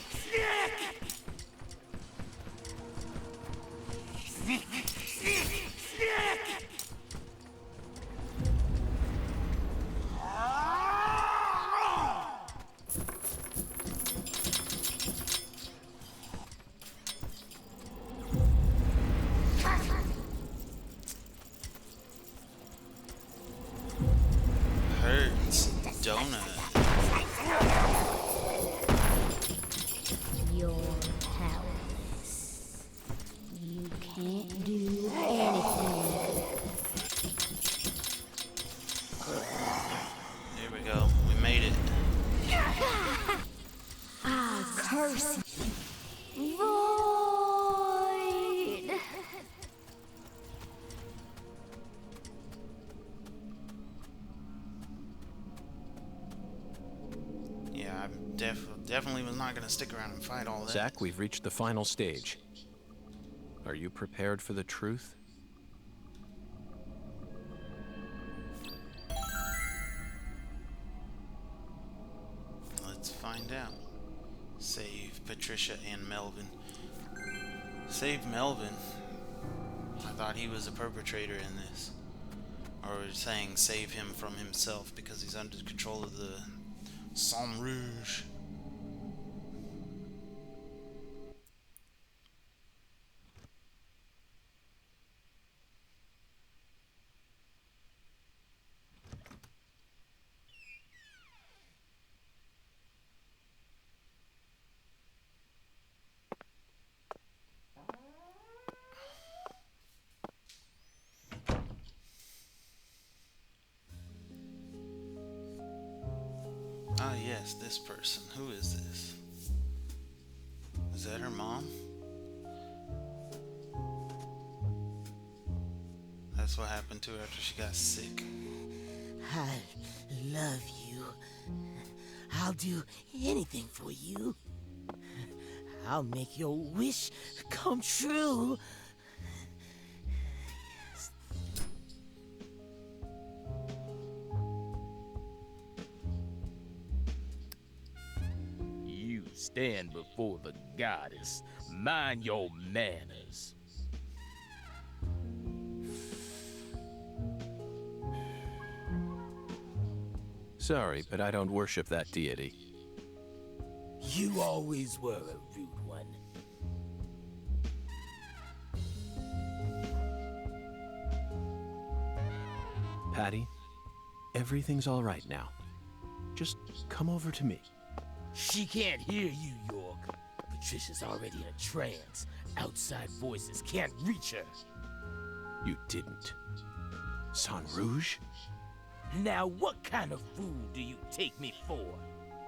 Hurts donut. You're powerless. You can't do anything. Here we go. We made it. I curse you. Void. Yeah, I'm definitely was not gonna stick around and fight all that. Zach, we've reached the final stage. Are you prepared for the truth? Let's find out. Save Patricia and Melvin. Save Melvin. I thought he was a perpetrator in this. Or saying save him from himself because he's under control of the Sang Rouge. Ah, yes, this person. Who is this? Is that her mom? That's what happened to her after she got sick. I love you. I'll do anything for you. I'll make your wish come true. You stand before the goddess. Mind your manners. Sorry, but I don't worship that deity. You always were a rude one. Patty, everything's all right now. Just come over to me. She can't hear you, York. Patricia's already in a trance. Outside voices can't reach her. You didn't. Sang Rouge? Now what kind of fool do you take me for?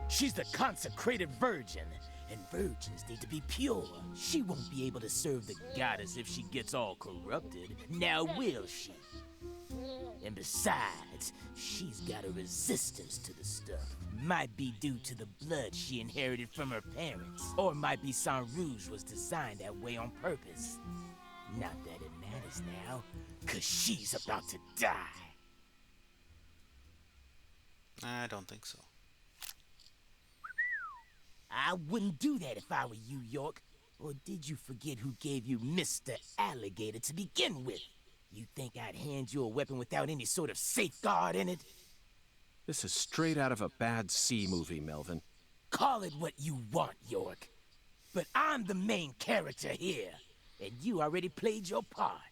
She's the consecrated virgin, and virgins need to be pure. She won't be able to serve the goddess if she gets all corrupted. Now will she? And besides, she's got a resistance to the stuff. Might be due to the blood she inherited from her parents. Or might be Sang Rouge was designed that way on purpose. Not that it matters now, 'cause she's about to die. I don't think so. I wouldn't do that if I were you, York. Or did you forget who gave you Mr. Alligator to begin with? You think I'd hand you a weapon without any sort of safeguard in it? This is straight out of a bad C movie, Melvin. Call it what you want, York. But I'm the main character here, and you already played your part.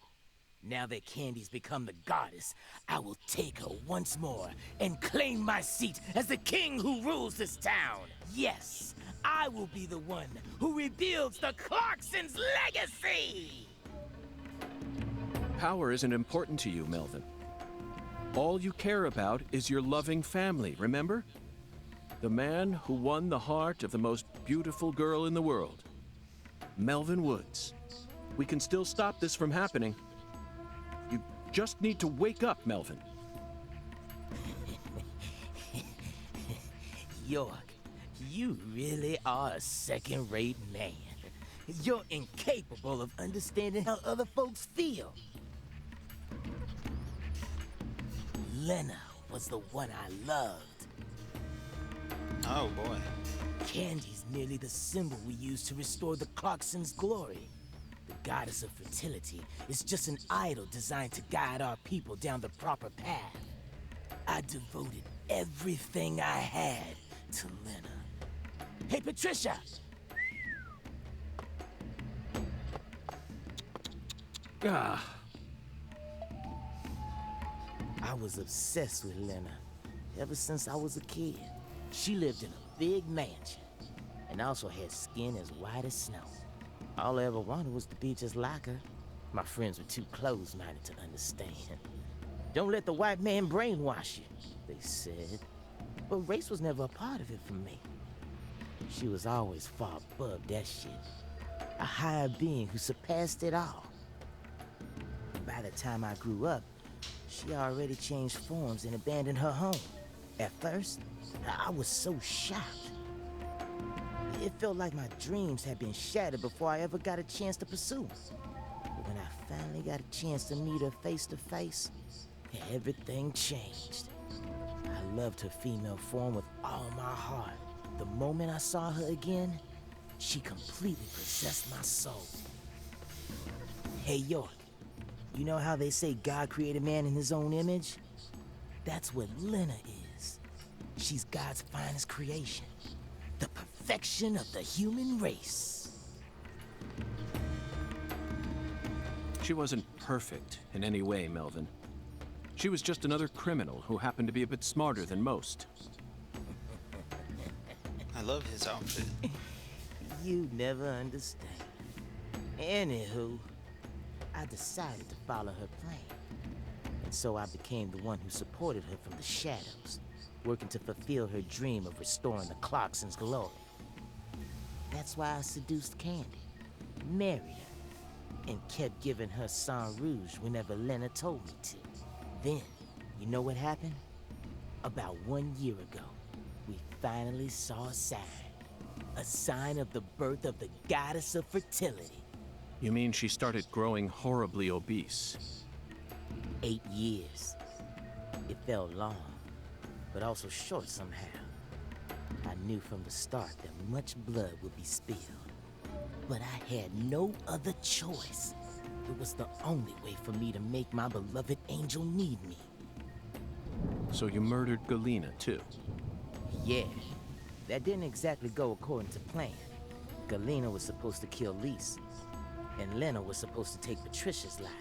Now that Candy's become the goddess, I will take her once more and claim my seat as the king who rules this town. Yes, I will be the one who rebuilds the Clarksons' legacy! Power isn't important to you, Melvin. All you care about is your loving family, remember? The man who won the heart of the most beautiful girl in the world. Melvin Woods. We can still stop this from happening. You just need to wake up, Melvin. York, you really are a second-rate man. You're incapable of understanding how other folks feel. Lena was the one I loved. Oh boy. Candy's merely the symbol we use to restore the Clarksons' glory. The goddess of fertility is just an idol designed to guide our people down the proper path. I devoted everything I had to Lena. Hey, Patricia! Ah. I was obsessed with Lena ever since I was a kid. She lived in a big mansion and also had skin as white as snow. All I ever wanted was to be just like her. My friends were too close-minded to understand. Don't let the white man brainwash you, they said. But race was never a part of it for me. She was always far above that shit. A higher being who surpassed it all. By the time I grew up, she already changed forms and abandoned her home. At first, I was so shocked. It felt like my dreams had been shattered before I ever got a chance to pursue them. But when I finally got a chance to meet her face to face, everything changed. I loved her female form with all my heart. The moment I saw her again, she completely possessed my soul. Hey, York, you know how they say God created man in his own image? That's what Lena is. She's God's finest creation. The perfection of the human race. She wasn't perfect in any way, Melvin. She was just another criminal who happened to be a bit smarter than most. I love his outfit. You never understand. Anywho, I decided to follow her plan. And so I became the one who supported her from the shadows, working to fulfill her dream of restoring the Clarksons' glory. That's why I seduced Candy, married her, and kept giving her Sang Rouge whenever Lena told me to. Then, you know what happened? About 1 year ago, we finally saw a sign of the birth of the goddess of fertility. You mean she started growing horribly obese? 8 years. It felt long, but also short somehow. I knew from the start that much blood would be spilled. But I had no other choice. It was the only way for me to make my beloved angel need me. So you murdered Galena, too? Yeah. That didn't exactly go according to plan. Galena was supposed to kill Lise, and Lena was supposed to take Patricia's life.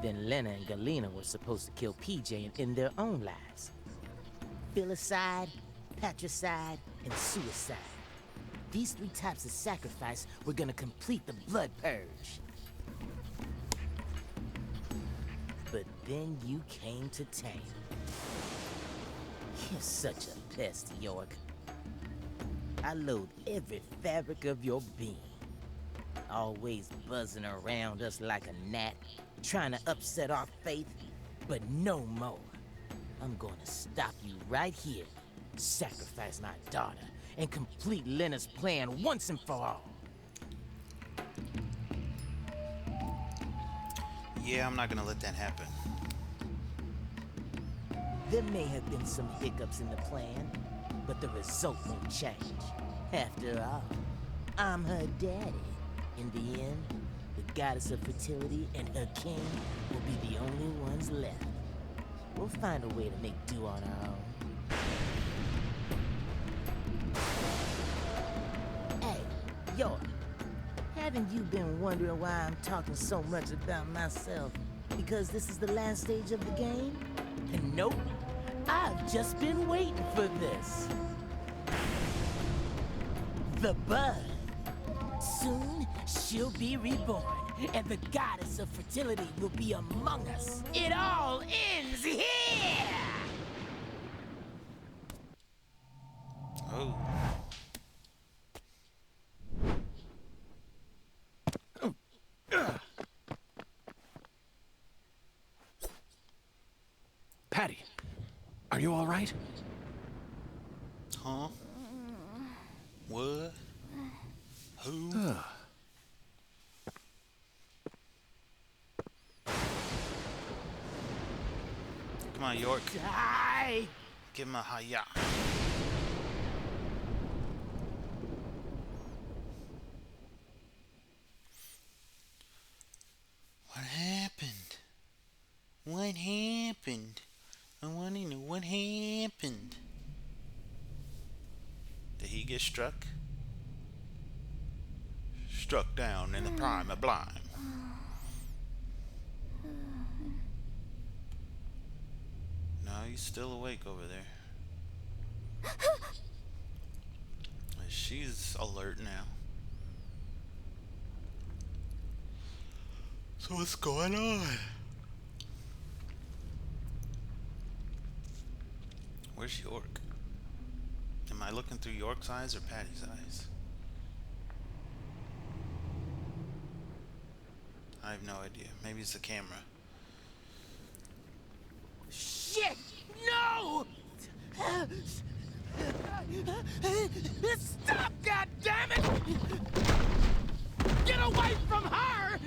Then Lena and Galena were supposed to kill PJ and end their own lives. Filicide, patricide, and suicide. These 3 types of sacrifice were gonna complete the blood purge. But then you came to town. You're such a pest, York. I loathe every fabric of your being. Always buzzing around us like a gnat, trying to upset our faith, but no more. I'm gonna stop you right here, sacrifice my daughter, and complete Lena's plan once and for all. Yeah, I'm not gonna let that happen. There may have been some hiccups in the plan, but the result won't change. After all, I'm her daddy. In the end, the goddess of fertility and her king will be the only ones left. We'll find a way to make do on our own. Hey, York, haven't you been wondering why I'm talking so much about myself? Because this is the last stage of the game? And nope, I've just been waiting for this. the bud. Soon, she'll be reborn, and the goddess of fertility will be among us. It all ends here! Oh. Patty, are you all right? Huh? What? Who? Come on, York. Die! Give him a hi-ya. What happened? What happened? I want to know what happened. Did he get struck? Struck down in the prime of blime. No, he's still awake over there. She's alert now. So what's going on? Where's York? Am I looking through York's eyes or Patty's eyes? I have no idea. Maybe it's the camera. Shit! No! Stop, goddammit! Get away from her!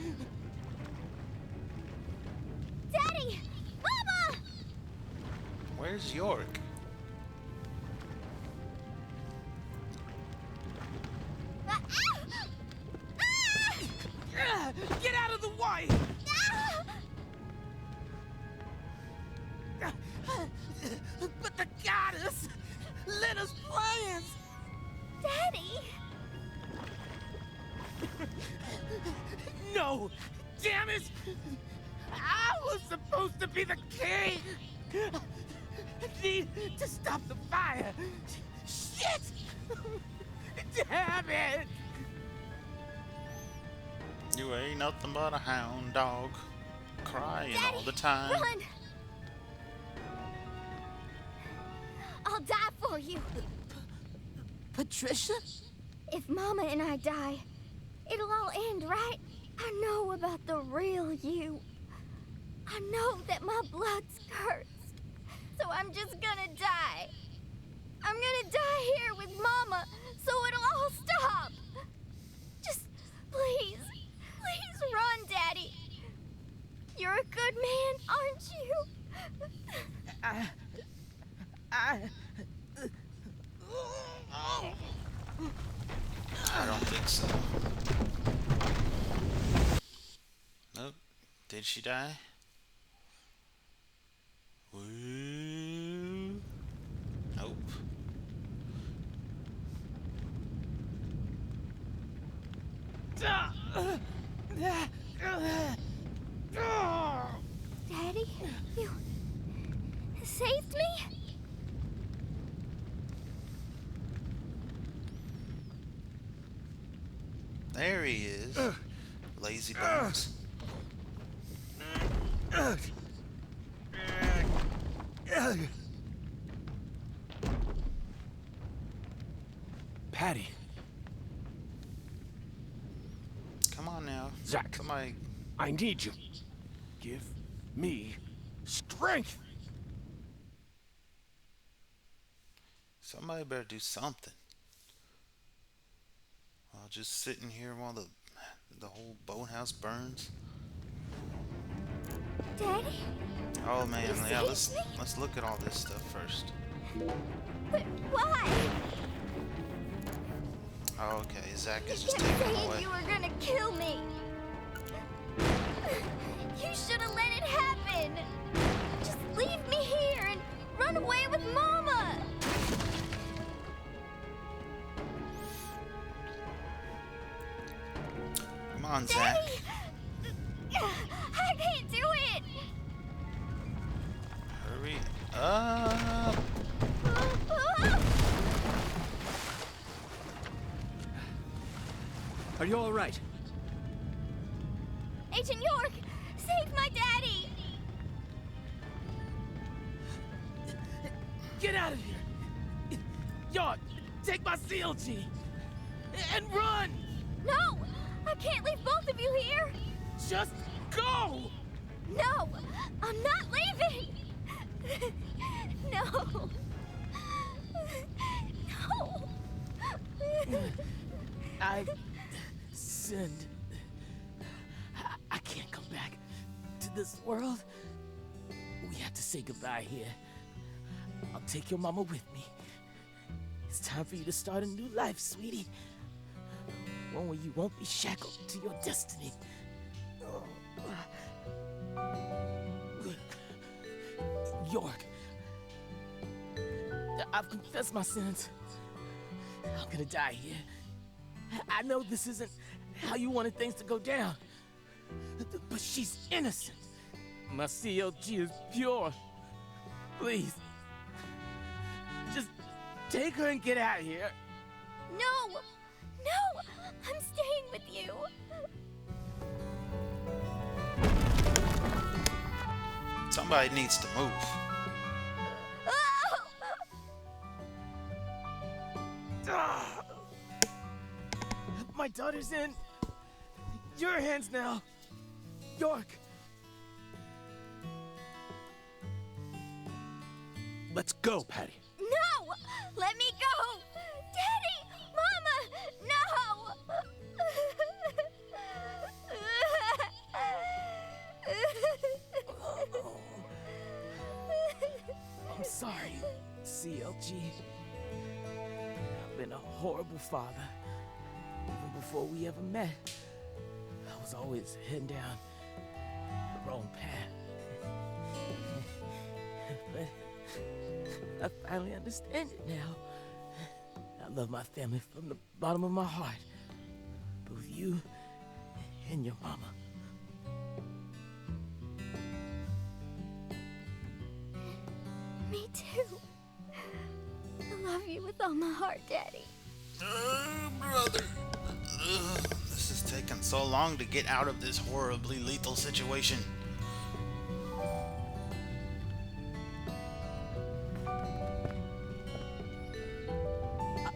Daddy! Mama! Where's York? Get out of the way! But the goddess! Lena's plans! Daddy! No! Damn it! I was supposed to be the king! I need to stop the fire! Shit! Damn it! You ain't nothing but a hound dog. Crying Daddy, all the time. Run! I'll die for you. Patricia? If Mama and I die, it'll all end, right? I know about the real you. I know that my blood's cursed. So I'm just gonna die. I'm gonna die here with Mama, so it'll all stop. Just please, please run, Daddy. You're a good man, aren't you? I don't think so. Nope. Did she die? Ooh. Nope. Daddy, you saved me? There he is. Lazy bones. Patty. Come on now. Zach. Somebody. I need you. Give me strength. Somebody better do something. I'll just sitting here while the whole boathouse burns. Daddy? Oh man, You yeah. saved me? Let's look at all this stuff first. But why? Oh, okay. Zach is You just kept taking him saying away. you were gonna kill me. You should have let it happen. Just leave me here and run away with Mama. Come on, Zach. Daddy! I can't do it. Hurry up. Are you all right? Agent York, save my daddy! Get out of here! York, take my CLG! And run! No! I can't leave both of you here! Just go! No! I'm not leaving! No! No! I've sinned. I can't come back to this world. We have to say goodbye here. I'll take your mama with me. It's time for you to start a new life, sweetie. One where you won't be shackled to your destiny. York, I've confessed my sins. I'm gonna die here. I know this isn't how you wanted things to go down, but she's innocent. My CLG is pure. Please, just take her and get out of here. No! No! I'm staying with you! Somebody needs to move. Ah! My daughter's in your hands now, York. Let's go, Patty. No! Let me go! Daddy! Mama! I'm sorry, CLG. I've been a horrible father. Even before we ever met, I was always heading down the wrong path. But I finally understand it now. I love my family from the bottom of my heart. Both you and your mama. Me too. I love you with all my heart, Daddy. Brother. This is taking so long to get out of this horribly lethal situation.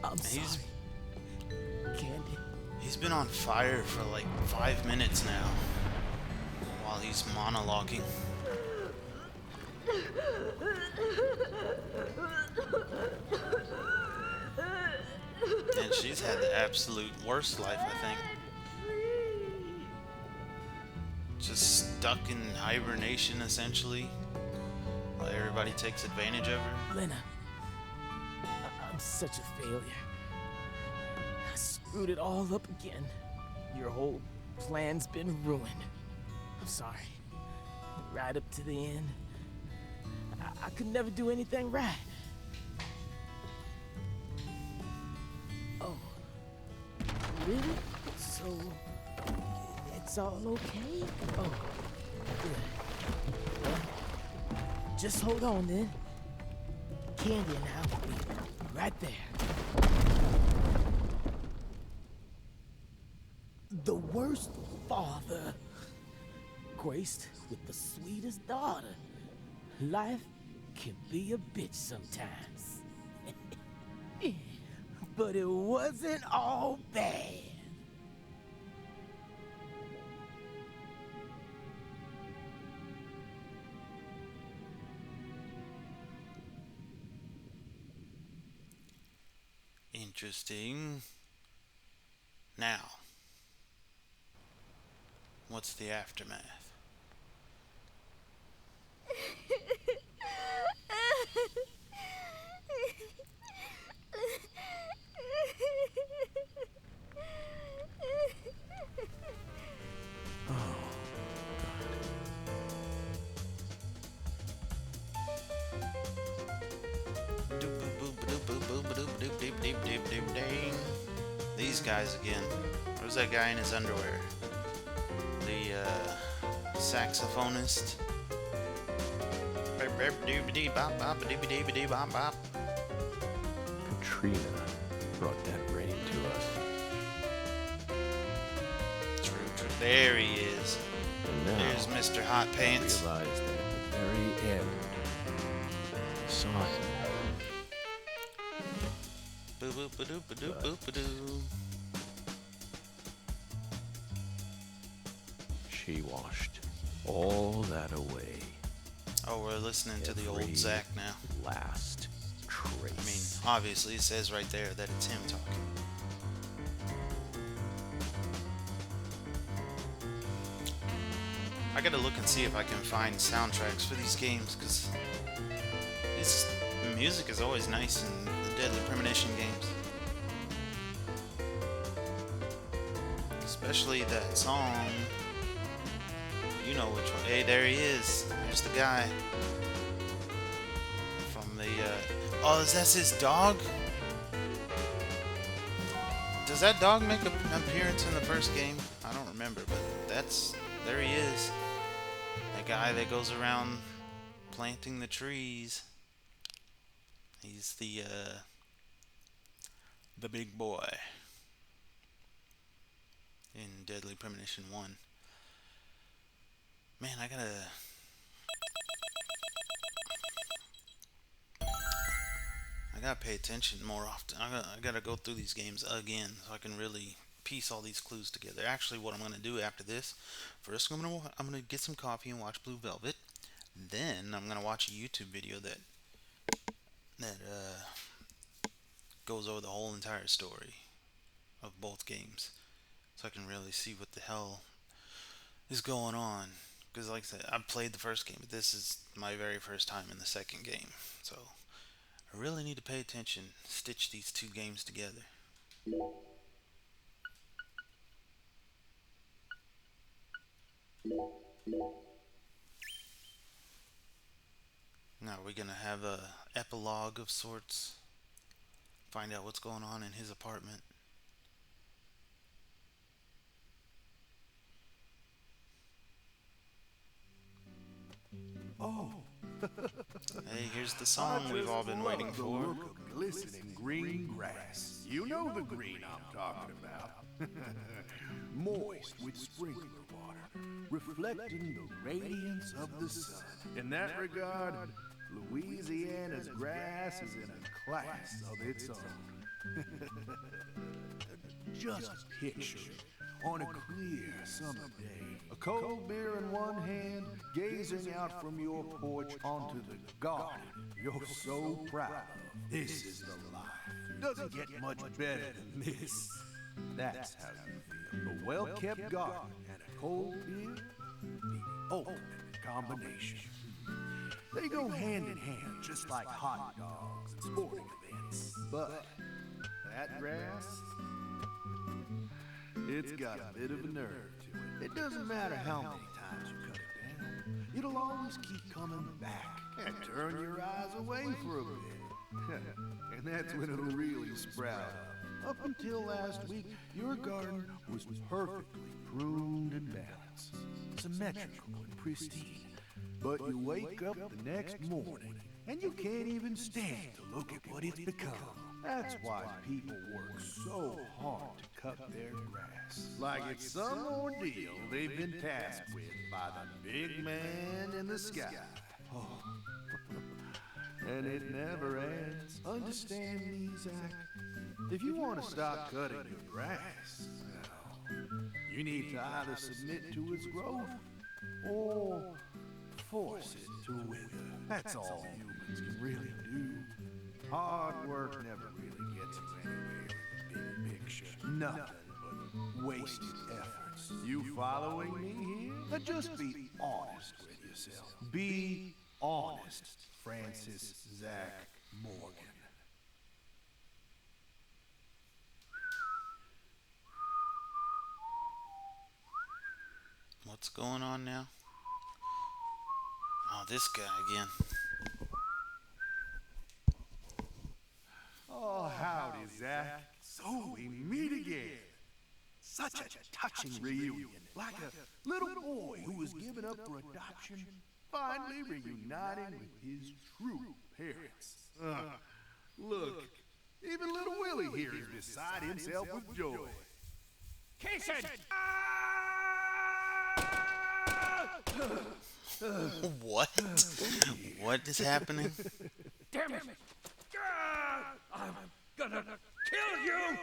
I'm sorry, Candy. He's been on fire for like 5 minutes now while he's monologuing. And she's had the absolute worst life, I think. Just stuck in hibernation, essentially, while everybody takes advantage of her. Lena, I'm such a failure. I screwed it all up again. Your whole plan's been ruined. I'm sorry. Right up to the end, I could never do anything right. Oh, really? So, it's all okay? Oh, good. Well, just hold on then. Candy and I will be right there. The worst father, graced with the sweetest daughter. Life can be a bitch sometimes. But it wasn't all bad. Interesting. Now, what's the aftermath? These guys again. Where's that guy in his underwear? The saxophonist. Katrina brought that rain to us. There he is. And now, There's Mr. Hot I Pants. realized that at the very end, I saw him. Boo boo ba doo ba doo boo ba doo. She washed all that away. Oh, we're listening to the old Every Zach now. Last trace. I mean, obviously it says right there that it's him talking. I gotta look and see if I can find soundtracks for these games, because the music is always nice in the Deadly Premonition games. Especially that song. You know which one. Hey, there he is. There's the guy. From the, oh, that's his dog? Does that dog make an appearance in the first game? I don't remember, but there he is. That guy that goes around planting the trees. He's the big boy in Deadly Premonition 1. Man, I gotta pay attention more often. I gotta go through these games again so I can really piece all these clues together. Actually, what I'm gonna do after this, first I'm gonna get some coffee and watch Blue Velvet. Then I'm gonna watch a YouTube video that goes over the whole entire story of both games, so I can really see what the hell is going on. Because like I said, I've played the first game, but this is my very first time in the second game. So I really need to pay attention, stitch these two games together. Now we're gonna have a epilogue of sorts. Find out what's going on in his apartment. Oh. Hey, here's the song we've all been waiting The for. look of glistening green grass. You know the green I'm talking about. Moist with sprinkler water, reflecting the radiance of the sun. In that regard, Louisiana's grass is in a class of its own. Just picture it on a clear summer day. A cold beer in one hand, gazing out from your porch onto the garden you're so proud of. This is the life. Doesn't get much better than this. That's how you feel. A well-kept garden and a cold beer, the ultimate combination. They go hand in hand, just like hot dogs and sporting events. But that grass, it's got a bit of a nerve to it. It doesn't matter how many times you cut it down, it'll always keep coming back and turn your eyes away for a bit. And that's when it'll really sprout up. Up until last week, your garden was perfectly pruned and balanced, symmetrical and pristine. But you wake up the next morning, and you can't even stand to look at what it's become. That's why people work so hard to cut their grass. Like it's some ordeal they've been tasked with by the big man in the sky. Oh. And it never ends. Understand me, Zach? If you want to stop cutting your grass, well, you need to either submit to its growth or force it to wither. That's all humans can really do. Hard work never really gets you anywhere in the big picture. Nothing but wasted efforts. You following me here? Now just be honest with yourself. Be honest, Francis Zach Morgan. What's going on now? Oh, this guy again. Oh, howdy, Zach. So we meet again. Such a touching reunion. Like a little boy who was given up for adoption, finally reuniting with his true parents. Look, even little Willie here is beside himself with joy. Casey! What? What is happening? Damn it! I'm gonna kill you!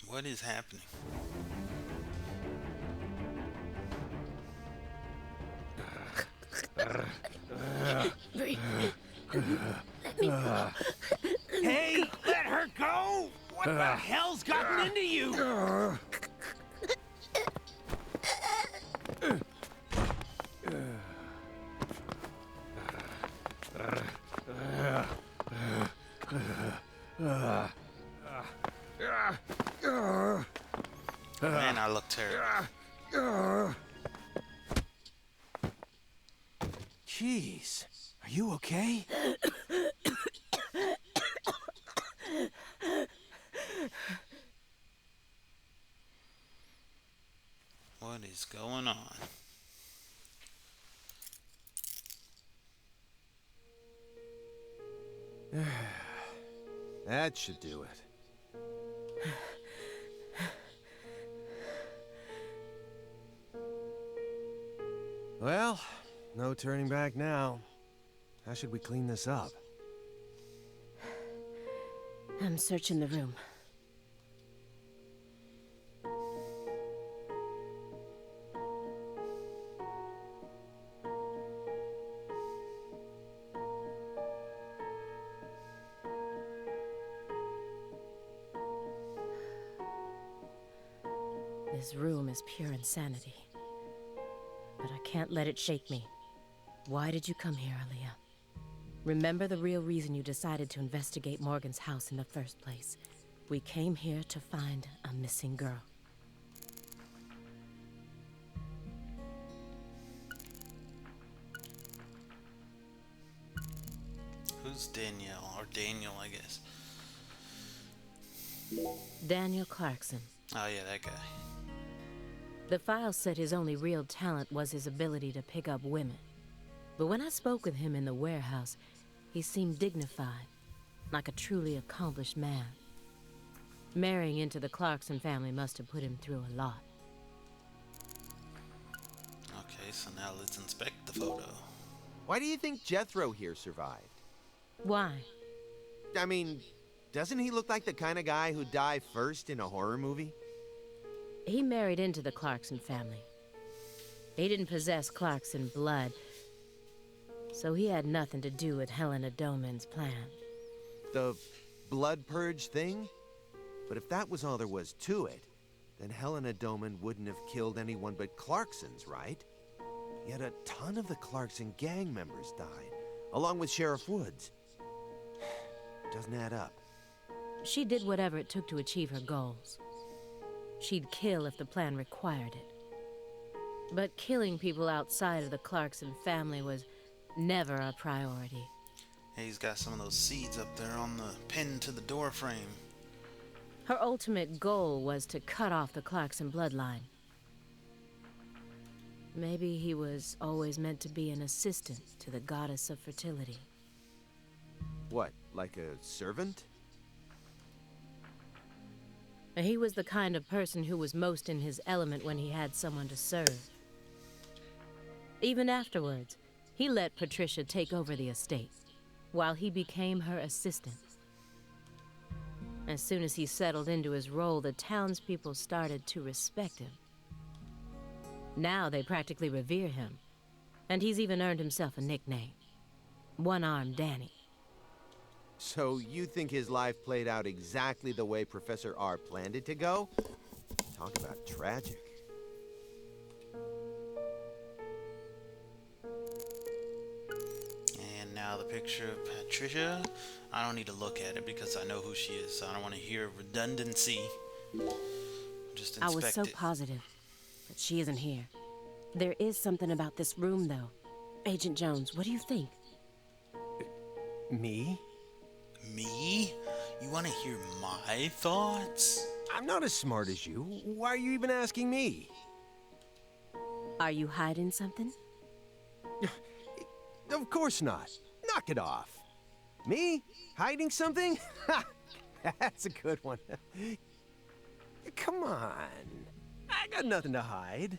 What is happening? Hey, let her go! What the hell's gotten into you? Man, I look terrible. Jeez, are you okay? What is going on? That should do it. Well, no turning back now. How should we clean this up? I'm searching the room. This room is pure insanity. But I can't let it shake me. Why did you come here, Aaliyah? Remember the real reason you decided to investigate Morgan's house in the first place. We came here to find a missing girl. Who's Danielle? Or Daniel, I guess. Daniel Clarkson. Oh, yeah, that guy. The file said his only real talent was his ability to pick up women. But when I spoke with him in the warehouse, he seemed dignified, like a truly accomplished man. Marrying into the Clarkson family must have put him through a lot. Okay, so now let's inspect the photo. Why do you think Jethro here survived? Why? I mean, doesn't he look like the kind of guy who'd die first in a horror movie? He married into the Clarkson family. He didn't possess Clarkson blood, so he had nothing to do with Helena Doman's plan. The blood purge thing? But if that was all there was to it, then Helena Doman wouldn't have killed anyone but Clarksons, right? Yet a ton of the Clarkson gang members died, along with Sheriff Woods. Doesn't add up. She did whatever it took to achieve her goals. She'd kill if the plan required it. But killing people outside of the Clarkson family was never a priority. Hey, he's got some of those seeds up there on the pin to the door frame. Her ultimate goal was to cut off the Clarkson bloodline. Maybe he was always meant to be an assistant to the goddess of fertility. What, like a servant? He was the kind of person who was most in his element when he had someone to serve. Even afterwards, he let Patricia take over the estate, while he became her assistant. As soon as he settled into his role, the townspeople started to respect him. Now they practically revere him, and he's even earned himself a nickname, One-Armed Danny. So you think his life played out exactly the way Professor R planned it to go? Talk about tragic. And now the picture of Patricia. I don't need to look at it because I know who she is, so I don't want to hear redundancy. Just inspect I was so it. positive, but she isn't here. There is something about this room, though. Agent Jones, what do you think? Me? Me? You want to hear my thoughts? I'm not as smart as you. Why are you even asking me? Are you hiding something? Of course not. Knock it off. Me? Hiding something? Ha! That's a good one. Come on. I got nothing to hide.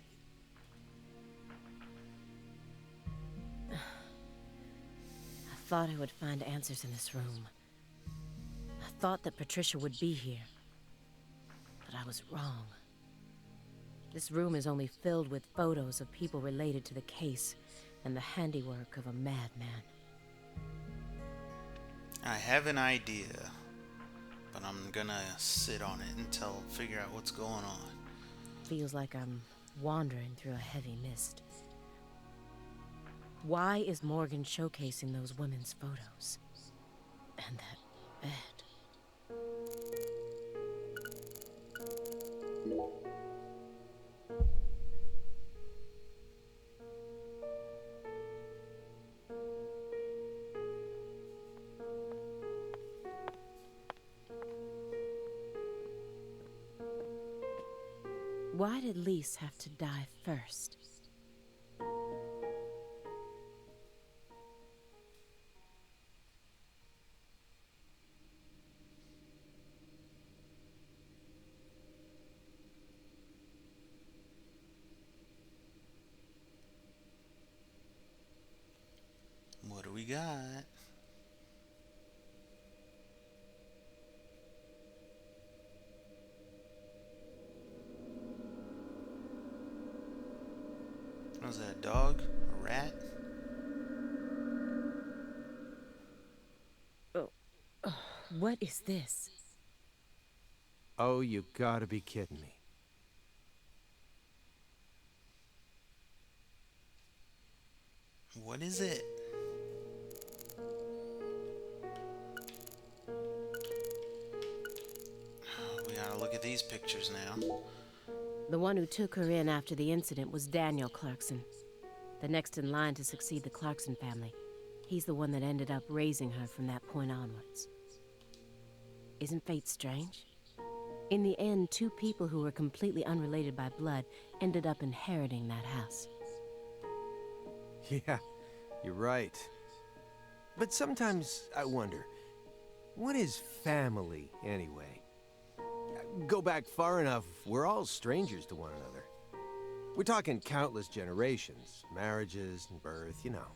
I thought I would find answers in this room. I thought that Patricia would be here. But I was wrong. This room is only filled with photos of people related to the case and the handiwork of a madman. I have an idea, but I'm gonna sit on it until figure out what's going on. Feels like I'm wandering through a heavy mist. Why is Morgan showcasing those women's photos? And that bed. Why did Lise have to die first? What do we got? Was that a dog? A rat? What is this? Oh, you gotta be kidding me. What is it? We gotta look at these pictures now. The one who took her in after the incident was Daniel Clarkson, the next in line to succeed the Clarkson family. He's the one that ended up raising her from that point onwards. Isn't fate strange? In the end, two people who were completely unrelated by blood ended up inheriting that house. Yeah, you're right. But sometimes I wonder, what is family anyway? Go back far enough, we're all strangers to one another. We're talking countless generations, marriages and birth, you know.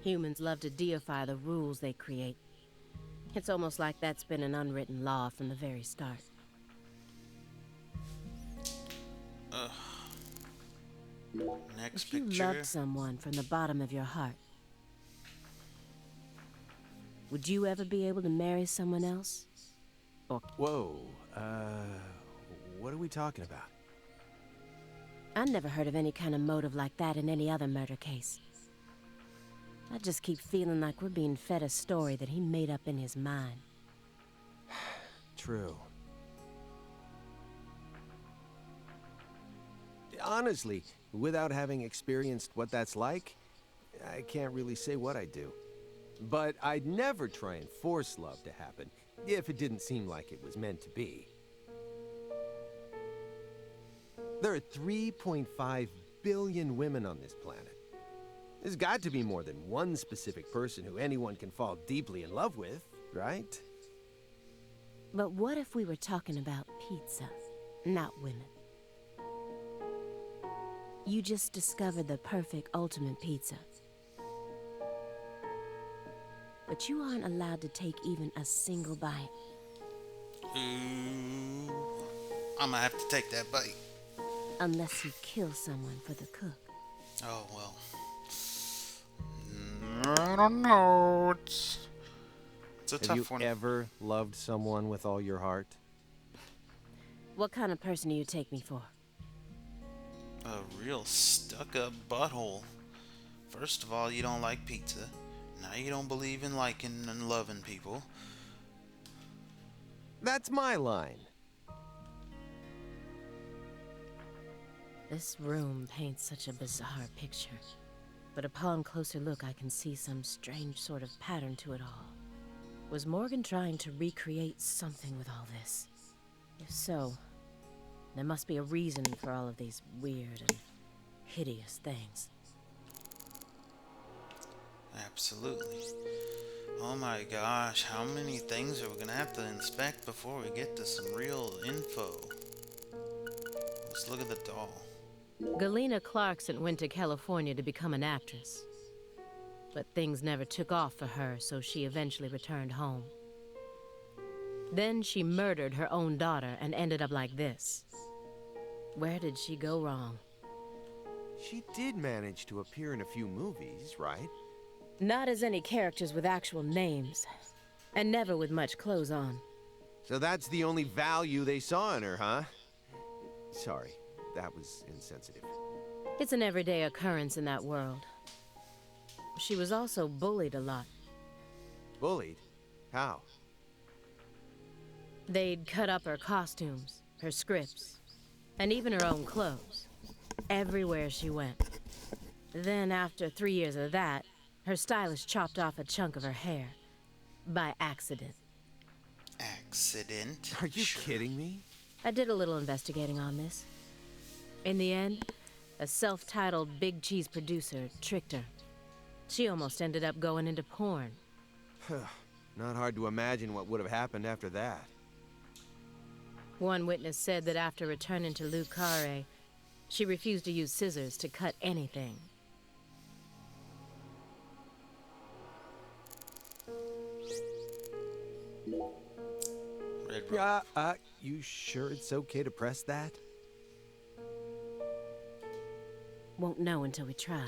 Humans love to deify the rules they create. It's almost like that's been an unwritten law from the very start. Next if you picture. loved someone from the bottom of your heart, would you ever be able to marry someone else? Or... Whoa, what are we talking about? I never heard of any kind of motive like that in any other murder case. I just keep feeling like we're being fed a story that he made up in his mind. True. Honestly, without having experienced what that's like, I can't really say what I'd do. But I'd never try and force love to happen, if it didn't seem like it was meant to be. There are 3.5 billion women on this planet. There's got to be more than one specific person who anyone can fall deeply in love with, right? But what if we were talking about pizza, not women? You just discovered the perfect ultimate pizza. But you aren't allowed to take even a single bite. Ooh, I'm gonna have to take that bite. Unless you kill someone for the cook. Oh, well. I don't know. It's a tough one. Have you ever loved someone with all your heart? What kind of person do you take me for? A real stuck-up butthole. First of all, you don't like pizza. Now you don't believe in liking and loving people. That's my line. This room paints such a bizarre picture. But upon closer look, I can see some strange sort of pattern to it all. Was Morgan trying to recreate something with all this? If so, there must be a reason for all of these weird and hideous things. Absolutely. Oh my gosh, how many things are we gonna have to inspect before we get to some real info? Let's look at the doll. Galena Clarkson went to California to become an actress. But things never took off for her, so she eventually returned home. Then she murdered her own daughter and ended up like this. Where did she go wrong? She did manage to appear in a few movies, right? Not as any characters with actual names, and never with much clothes on. So that's the only value they saw in her, huh? Sorry, that was insensitive. It's an everyday occurrence in that world. She was also bullied a lot. Bullied? How? They'd cut up her costumes, her scripts, and even her own clothes, everywhere she went. Then, after 3 years of that, her stylist chopped off a chunk of her hair. By accident. Accident? Are you kidding me? I did a little investigating on this. In the end, a self-titled big cheese producer tricked her. She almost ended up going into porn. Not hard to imagine what would have happened after that. One witness said that after returning to Le Carré, she refused to use scissors to cut anything. You sure it's okay to press that? Won't know until we try.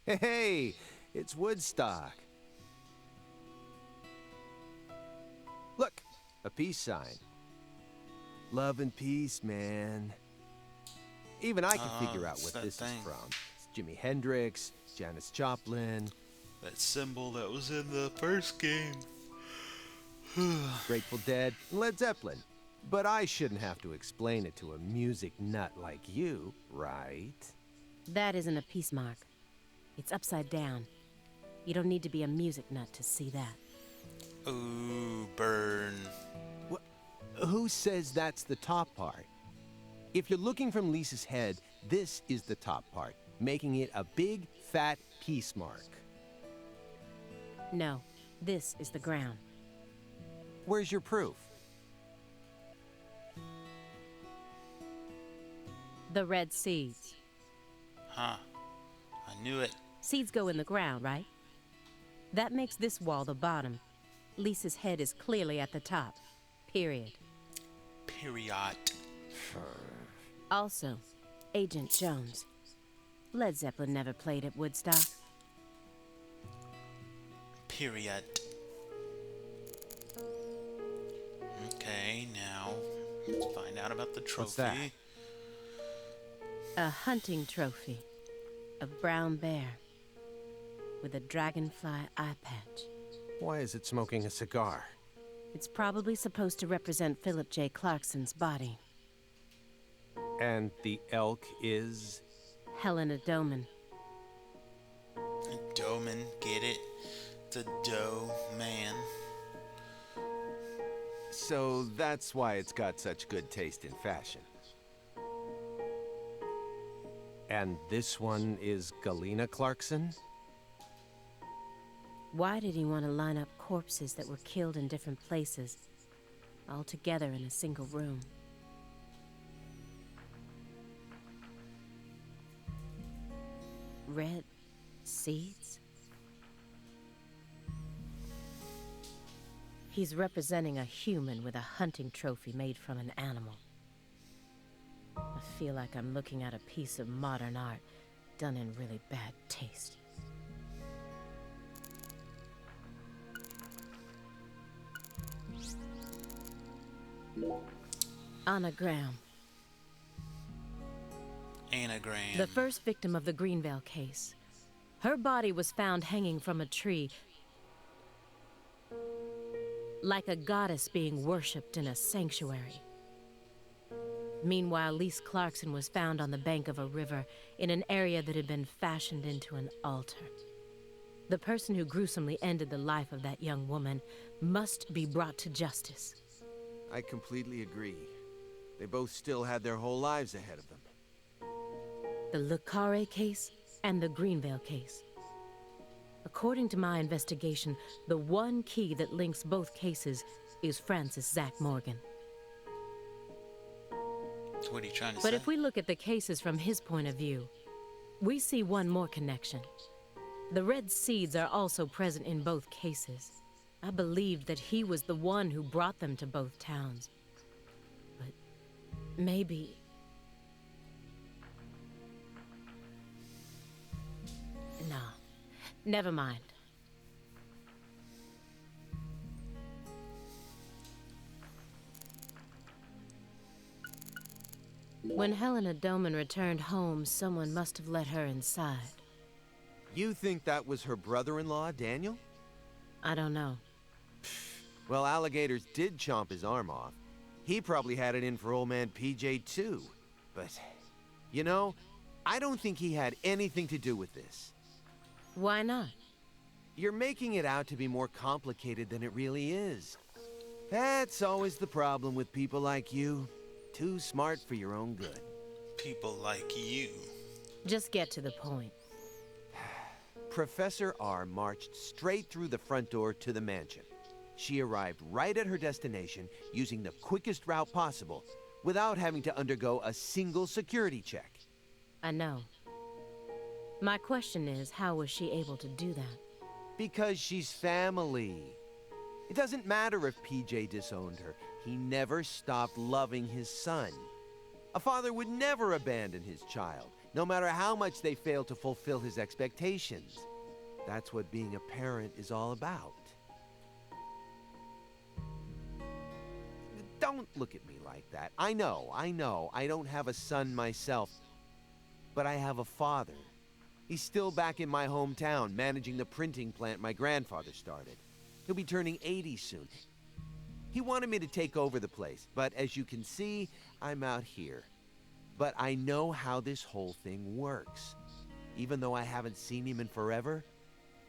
Hey, it's Woodstock. Look, a peace sign. Love and peace, man. Even I can figure out what this is from. It's Jimi Hendrix, Janis Joplin. That symbol that was in the first game. Grateful Dead, and Led Zeppelin. But I shouldn't have to explain it to a music nut like you, right? That isn't a peace mark. It's upside down. You don't need to be a music nut to see that. Ooh, burn. Who says that's the top part? If you're looking from Lisa's head, this is the top part, making it a big, fat peace mark. No, this is the ground. Where's your proof? The red seeds. Huh. I knew it. Seeds go in the ground, right? That makes this wall the bottom. Lisa's head is clearly at the top. Period. Period. Also, Agent Jones. Led Zeppelin never played at Woodstock. Period. Okay, now let's find out about the trophy. What's that? A hunting trophy. A brown bear. With a dragonfly eye patch. Why is it smoking a cigar? It's probably supposed to represent Philip J. Clarkson's body. And the elk is? Helena Doman. Doman, get it? The dough man. So that's why it's got such good taste in fashion. And this one is Galena Clarkson? Why did he want to line up corpses that were killed in different places, all together in a single room? Red seeds? He's representing a human with a hunting trophy made from an animal. I feel like I'm looking at a piece of modern art done in really bad taste. Anagram. Anagram. The first victim of the Greenvale case. Her body was found hanging from a tree, like a goddess being worshipped in a sanctuary. Meanwhile, Lise Clarkson was found on the bank of a river in an area that had been fashioned into an altar. The person who gruesomely ended the life of that young woman must be brought to justice. I completely agree. They both still had their whole lives ahead of them. The Le Carré case and the Greenvale case. According to my investigation, the one key that links both cases is Francis Zach Morgan. So what are you trying to But say? if we look at the cases from his point of view, we see one more connection. The red seeds are also present in both cases. I believed that he was the one who brought them to both towns. But maybe... No, never mind. When Helena Doman returned home, someone must have let her inside. You think that was her brother-in-law, Daniel? I don't know. Well, alligators did chomp his arm off. He probably had it in for old man PJ too. But, you know, I don't think he had anything to do with this. Why not? You're making it out to be more complicated than it really is. That's always the problem with people like you. Too smart for your own good. People like you. Just get to the point. Professor R marched straight through the front door to the mansion. She arrived right at her destination using the quickest route possible without having to undergo a single security check. I know. My question is, how was she able to do that? Because she's family. It doesn't matter if PJ disowned her. He never stopped loving his son. A father would never abandon his child, no matter how much they fail to fulfill his expectations. That's what being a parent is all about. Don't look at me like that. I know, I don't have a son myself, but I have a father. He's still back in my hometown, managing the printing plant my grandfather started. He'll be turning 80 soon. He wanted me to take over the place, but as you can see, I'm out here. But I know how this whole thing works. Even though I haven't seen him in forever,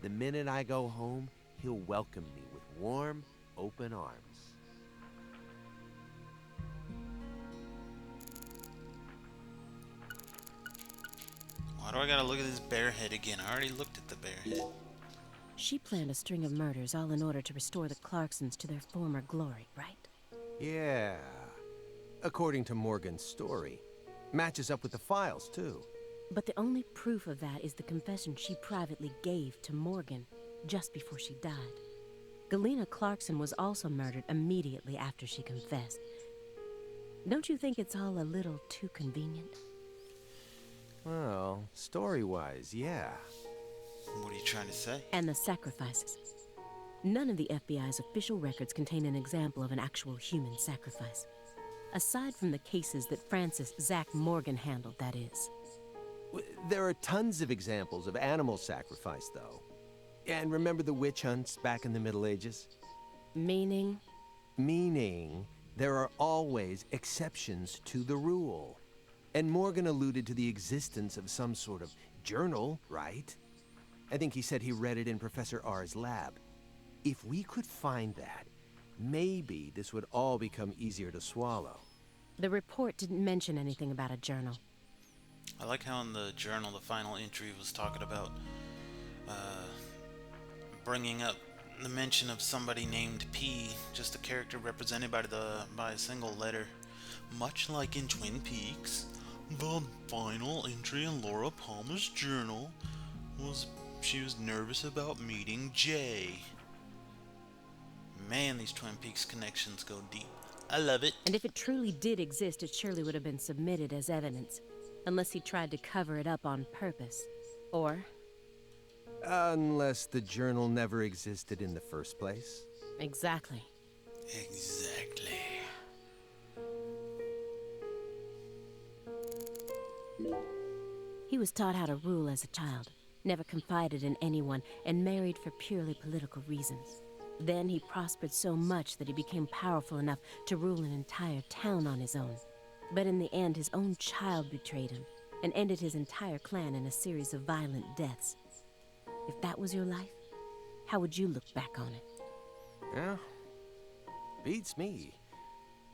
the minute I go home, he'll welcome me with warm, open arms. Why do I gotta look at this bear head again? I already looked at the bear head. She planned a string of murders all in order to restore the Clarksons to their former glory, right? Yeah. According to Morgan's story. Matches up with the files, too. But the only proof of that is the confession she privately gave to Morgan just before she died. Galena Clarkson was also murdered immediately after she confessed. Don't you think it's all a little too convenient? Well, story-wise, yeah. What are you trying to say? And the sacrifices. None of the FBI's official records contain an example of an actual human sacrifice. Aside from the cases that Francis Zach Morgan handled, that is. There are tons of examples of animal sacrifice, though. And remember the witch hunts back in the Middle Ages? Meaning? Meaning, there are always exceptions to the rule. And Morgan alluded to the existence of some sort of journal, right? I think he said he read it in Professor R's lab. If we could find that, maybe this would all become easier to swallow. The report didn't mention anything about a journal. I like how in the journal the final entry was talking about bringing up the mention of somebody named P, just a character represented by a single letter. Much like in Twin Peaks, the final entry in Laura Palmer's journal was she was nervous about meeting Jay. Man, these Twin Peaks connections go deep. I love it. And if it truly did exist, it surely would have been submitted as evidence. Unless he tried to cover it up on purpose. Or... unless the journal never existed in the first place. Exactly. Exactly. He was taught how to rule as a child, never confided in anyone, and married for purely political reasons. Then he prospered so much that he became powerful enough to rule an entire town on his own. But in the end, his own child betrayed him and ended his entire clan in a series of violent deaths. If that was your life, how would you look back on it? Yeah, beats me.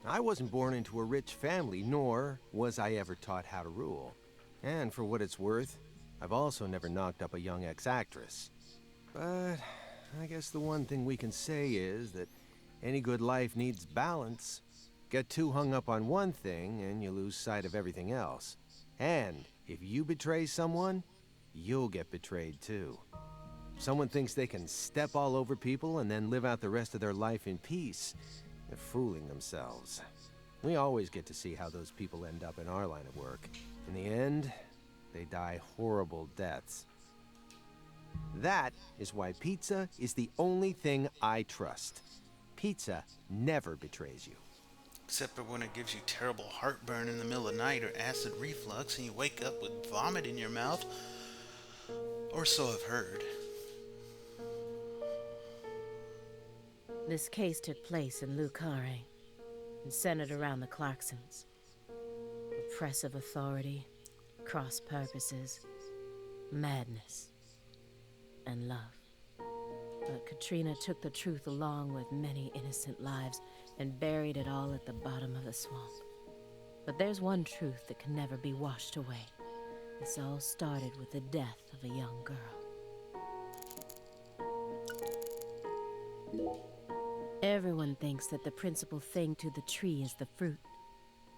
I wasn't born into a rich family, nor was I ever taught how to rule. And for what it's worth, I've also never knocked up a young ex-actress. But I guess the one thing we can say is that any good life needs balance. Get too hung up on one thing and you lose sight of everything else. And if you betray someone, you'll get betrayed too. Someone thinks they can step all over people and then live out the rest of their life in peace. They're fooling themselves. We always get to see how those people end up in our line of work. In the end, they die horrible deaths. That is why pizza is the only thing I trust. Pizza never betrays you. Except for when it gives you terrible heartburn in the middle of the night or acid reflux and you wake up with vomit in your mouth. Or so I've heard. This case took place in Lucare and centered around the Clarksons. Oppressive authority, cross purposes, madness, and love. But Katrina took the truth along with many innocent lives and buried it all at the bottom of the swamp. But there's one truth that can never be washed away. This all started with the death of a young girl. Everyone thinks that the principal thing to the tree is the fruit.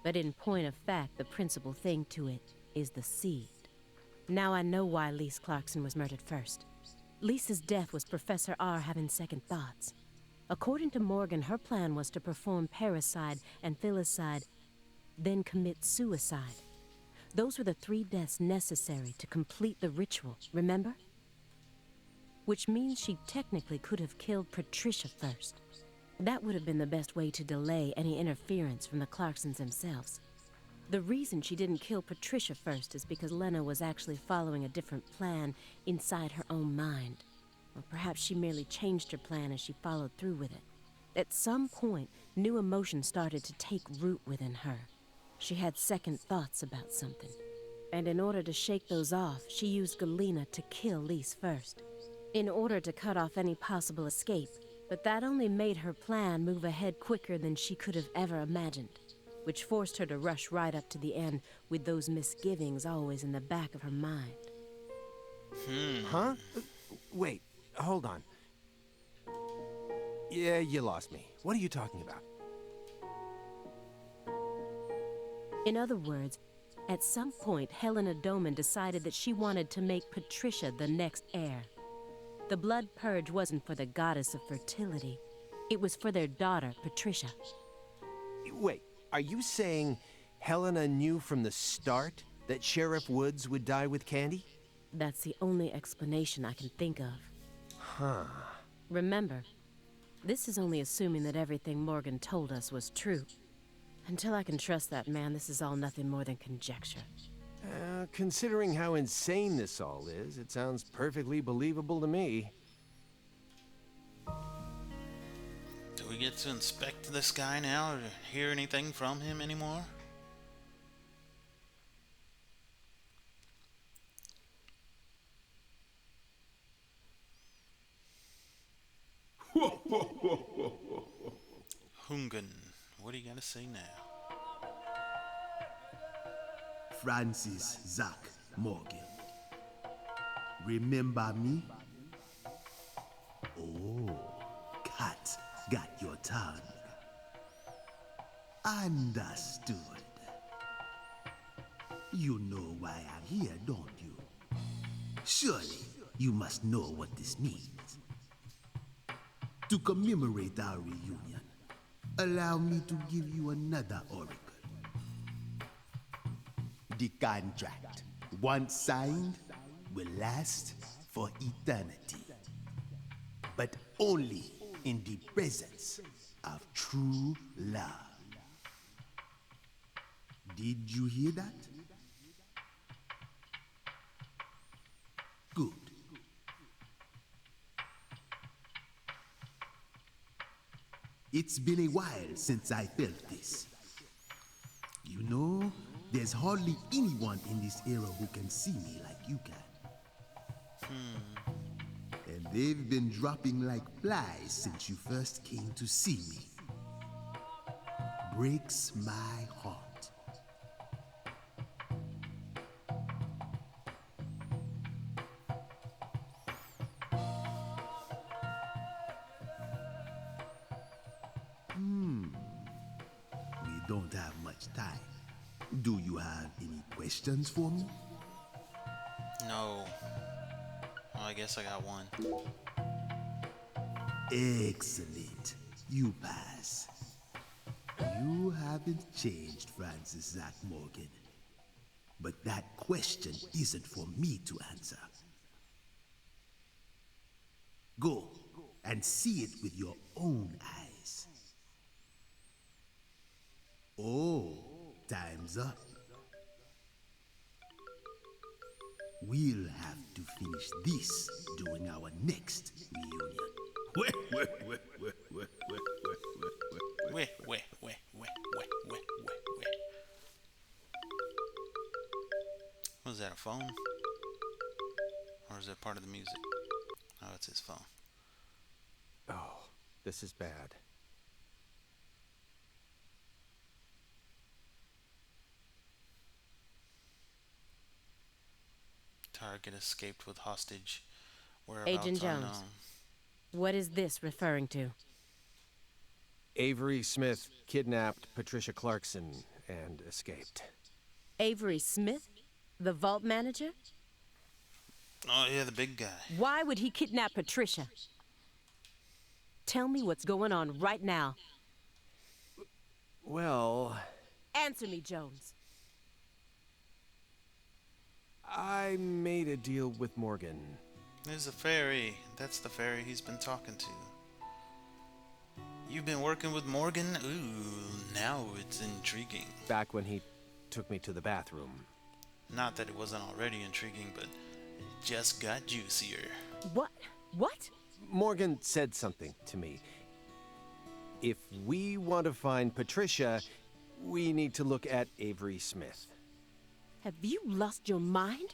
But in point of fact, the principal thing to it is the seed. Now I know why Lise Clarkson was murdered first. Lisa's death was Professor R having second thoughts. According to Morgan, her plan was to perform parricide and filicide, then commit suicide. Those were the 3 deaths necessary to complete the ritual, remember? Which means she technically could have killed Patricia first. That would have been the best way to delay any interference from the Clarksons themselves. The reason she didn't kill Patricia first is because Lena was actually following a different plan inside her own mind. Or perhaps she merely changed her plan as she followed through with it. At some point, new emotions started to take root within her. She had second thoughts about something. And in order to shake those off, she used Galena to kill Lise first, in order to cut off any possible escape. But that only made her plan move ahead quicker than she could have ever imagined, which forced her to rush right up to the end with those misgivings always in the back of her mind. Huh? Wait, hold on. Yeah, you lost me. What are you talking about? In other words, at some point, Helena Doman decided that she wanted to make Patricia the next heir. The blood purge wasn't for the goddess of fertility. It was for their daughter, Patricia. Wait, are you saying Helena knew from the start that Sheriff Woods would die with Candy? That's the only explanation I can think of. Huh. Remember, this is only assuming that everything Morgan told us was true. Until I can trust that man, this is all nothing more than conjecture. Considering how insane this all is, it sounds perfectly believable to me. Do we get to inspect this guy now or hear anything from him anymore? Hungan, what do you got to say now? Francis Zach Morgan. Remember me? Oh, cat got your tongue. Understood. You know why I'm here, don't you? Surely you must know what this means. To commemorate our reunion, allow me to give you another oracle. The contract, once signed, will last for eternity. But only in the presence of true love. Did you hear that? Good. It's been a while since I felt this. You know, there's hardly anyone in this era who can see me like you can. And they've been dropping like flies since you first came to see me. Breaks my heart. don't have much time. Do you have any questions for me? No. Well, I guess I got one. Excellent. You pass. You haven't changed, Francis Zach Morgan. But that question isn't for me to answer. Go and see it with your own eyes. Oh, time's up. We'll have to finish this during our next reunion. Was that a phone? Or is that part of the music? Oh, it's his phone. Oh, this is bad. Target escaped with hostage. Whereabouts Agent Jones, unknown. what is this referring to? Avery Smith kidnapped Patricia Clarkson and escaped. Avery Smith? The vault manager? Oh, yeah, the big guy. Why would he kidnap Patricia? Tell me what's going on right now. Well, Answer me, Jones. I made a deal with Morgan. There's a fairy. That's the fairy he's been talking to. You've been working with Morgan? Ooh, now it's intriguing. Back when he took me to the bathroom. Not that it wasn't already intriguing, but it just got juicier. What? What? Morgan said something to me. If we want to find Patricia, we need to look at Avery Smith. Have you lost your mind?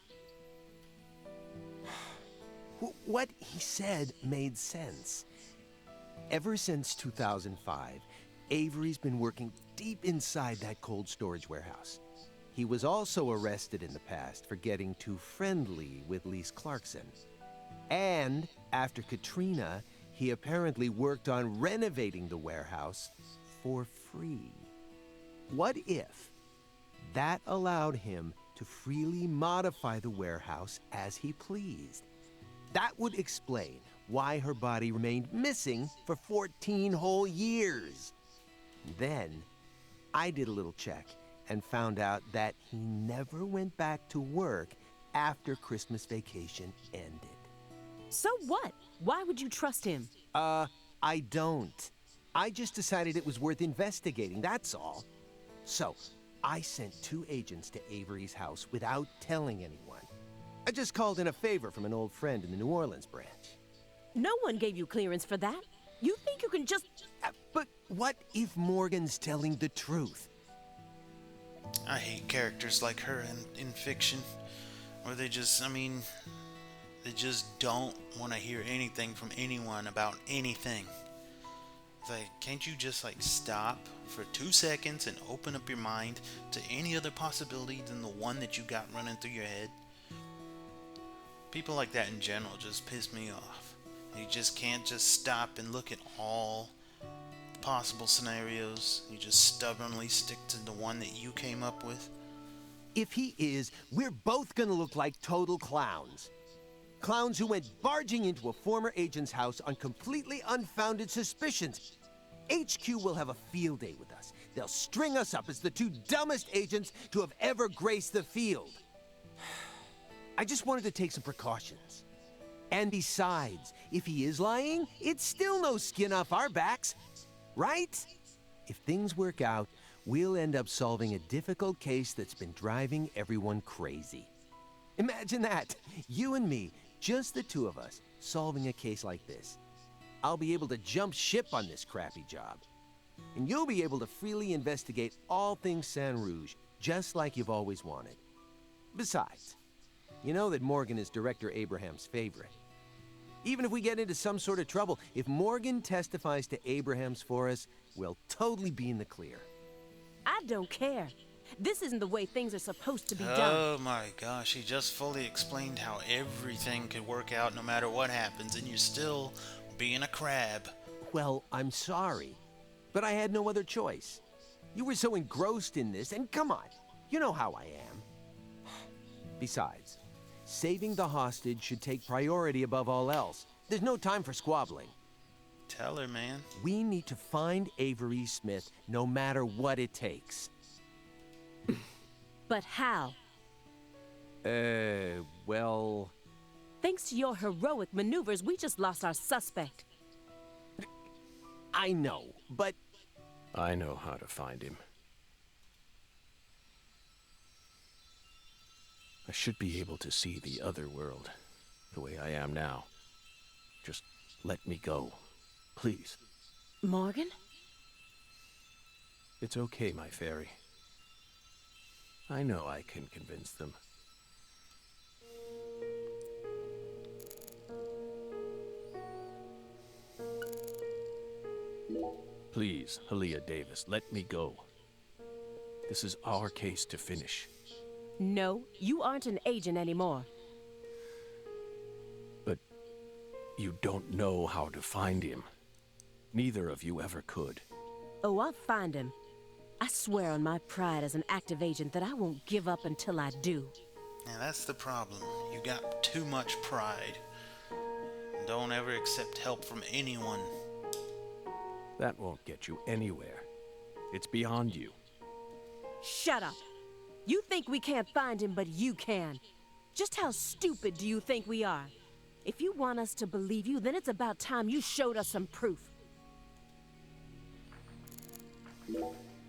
What he said made sense. Ever since 2005, Avery's been working deep inside that cold storage warehouse. He was also arrested in the past for getting too friendly with Lise Clarkson. And after Katrina, he apparently worked on renovating the warehouse for free. What if that allowed him to freely modify the warehouse as he pleased? That would explain why her body remained missing for 14 whole years. Then, I did a little check and found out that he never went back to work after Christmas vacation ended. So what? Why would you trust him? I don't. I just decided it was worth investigating, that's all. So, I sent 2 agents to Avery's house without telling anyone. I just called in a favor from an old friend in the New Orleans branch. No one gave you clearance for that. You think you can just... But what if Morgan's telling the truth? I hate characters like her in fiction, where they just, they just don't want to hear anything from anyone about anything. It's like, can't you just stop for 2 seconds and open up your mind to any other possibility than the one that you got running through your head? People like that in general just piss me off. You just can't just stop and look at all possible scenarios. You just stubbornly stick to the one that you came up with. If he is, we're both gonna look like total clowns. Clowns who went barging into a former agent's house on completely unfounded suspicions. HQ will have a field day with us. They'll string us up as the 2 dumbest agents to have ever graced the field. I just wanted to take some precautions. And besides, if he is lying, it's still no skin off our backs. Right? If things work out, we'll end up solving a difficult case that's been driving everyone crazy. Imagine that. You and me, just the 2 of us, solving a case like this. I'll be able to jump ship on this crappy job. And you'll be able to freely investigate all things San Rouge, just like you've always wanted. Besides, you know that Morgan is Director Abraham's favorite. Even if we get into some sort of trouble, if Morgan testifies to Abraham's for us, we'll totally be in the clear. I don't care. This isn't the way things are supposed to be done. Oh my gosh, he just fully explained how everything could work out no matter what happens, and you're still being a crab. Well, I'm sorry, but I had no other choice. You were so engrossed in this, and come on, you know how I am. Besides, saving the hostage should take priority above all else. There's no time for squabbling. Tell her, man. We need to find Avery Smith no matter what it takes. But how? Well... Thanks to your heroic maneuvers, we just lost our suspect. I know, but... I know how to find him. I should be able to see the other world, the way I am now. Just let me go, please. Morgan? It's okay, my fairy. I know I can convince them. Please, Aaliyah Davis, let me go. This is our case to finish. No, you aren't an agent anymore. But you don't know how to find him. Neither of you ever could. Oh, I'll find him. I swear on my pride as an active agent that I won't give up until I do. Now that's the problem. You got too much pride. Don't ever accept help from anyone. That won't get you anywhere. It's beyond you. Shut up. You think we can't find him, but you can. Just how stupid do you think we are? If you want us to believe you, then it's about time you showed us some proof.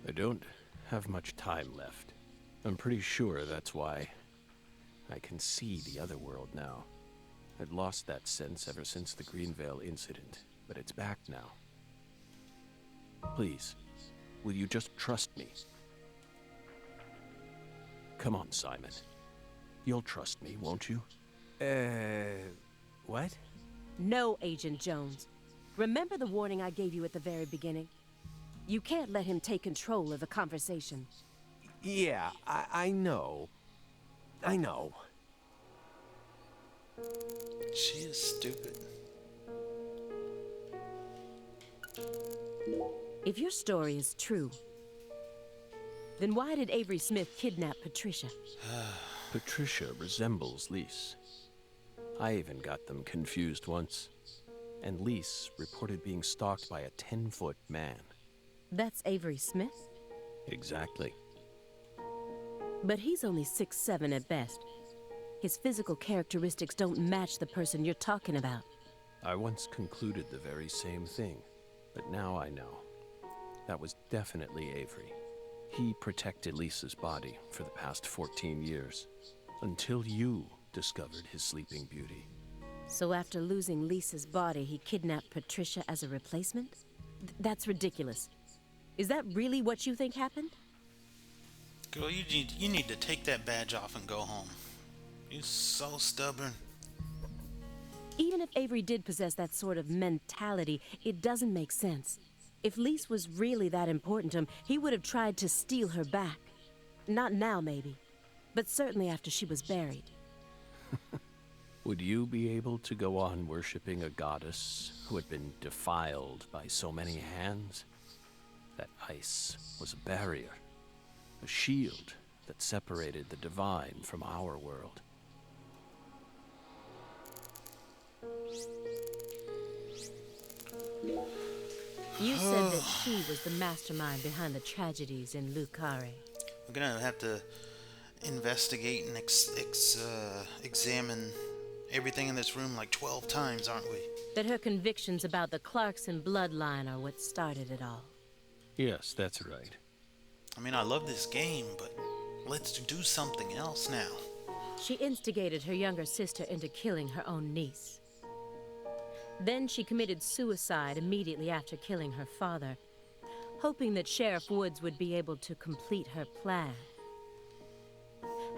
I don't have much time left. I'm pretty sure that's why I can see the other world now. I'd lost that sense ever since the Greenvale incident, but it's back now. Please, will you just trust me? Come on, Simon. You'll trust me, won't you? What? No, Agent Jones. Remember the warning I gave you at the very beginning? You can't let him take control of the conversation. Yeah, I know. I know. She is stupid. If your story is true, then why did Avery Smith kidnap Patricia? Patricia resembles Lise. I even got them confused once. And Lise reported being stalked by a 10-foot man. That's Avery Smith? Exactly. But he's only 6'7" at best. His physical characteristics don't match the person you're talking about. I once concluded the very same thing, but now I know. That was definitely Avery. He protected Lisa's body for the past 14 years, until you discovered his sleeping beauty. So after losing Lisa's body, he kidnapped Patricia as a replacement? That's ridiculous. Is that really what you think happened? Girl, you need to take that badge off and go home. You're so stubborn. Even if Avery did possess that sort of mentality, it doesn't make sense. If Lise was really that important to him, he would have tried to steal her back. Not now, maybe, but certainly after she was buried. Would you be able to go on worshipping a goddess who had been defiled by so many hands? That ice was a barrier, a shield that separated the divine from our world. You said that she was the mastermind behind the tragedies in Lucare. We're gonna have to investigate and examine everything in this room like 12 times, aren't we? That her convictions about the Clarkson bloodline are what started it all. Yes, that's right. I mean, I love this game, but let's do something else now. She instigated her younger sister into killing her own niece. Then she committed suicide immediately after killing her father, hoping that Sheriff Woods would be able to complete her plan.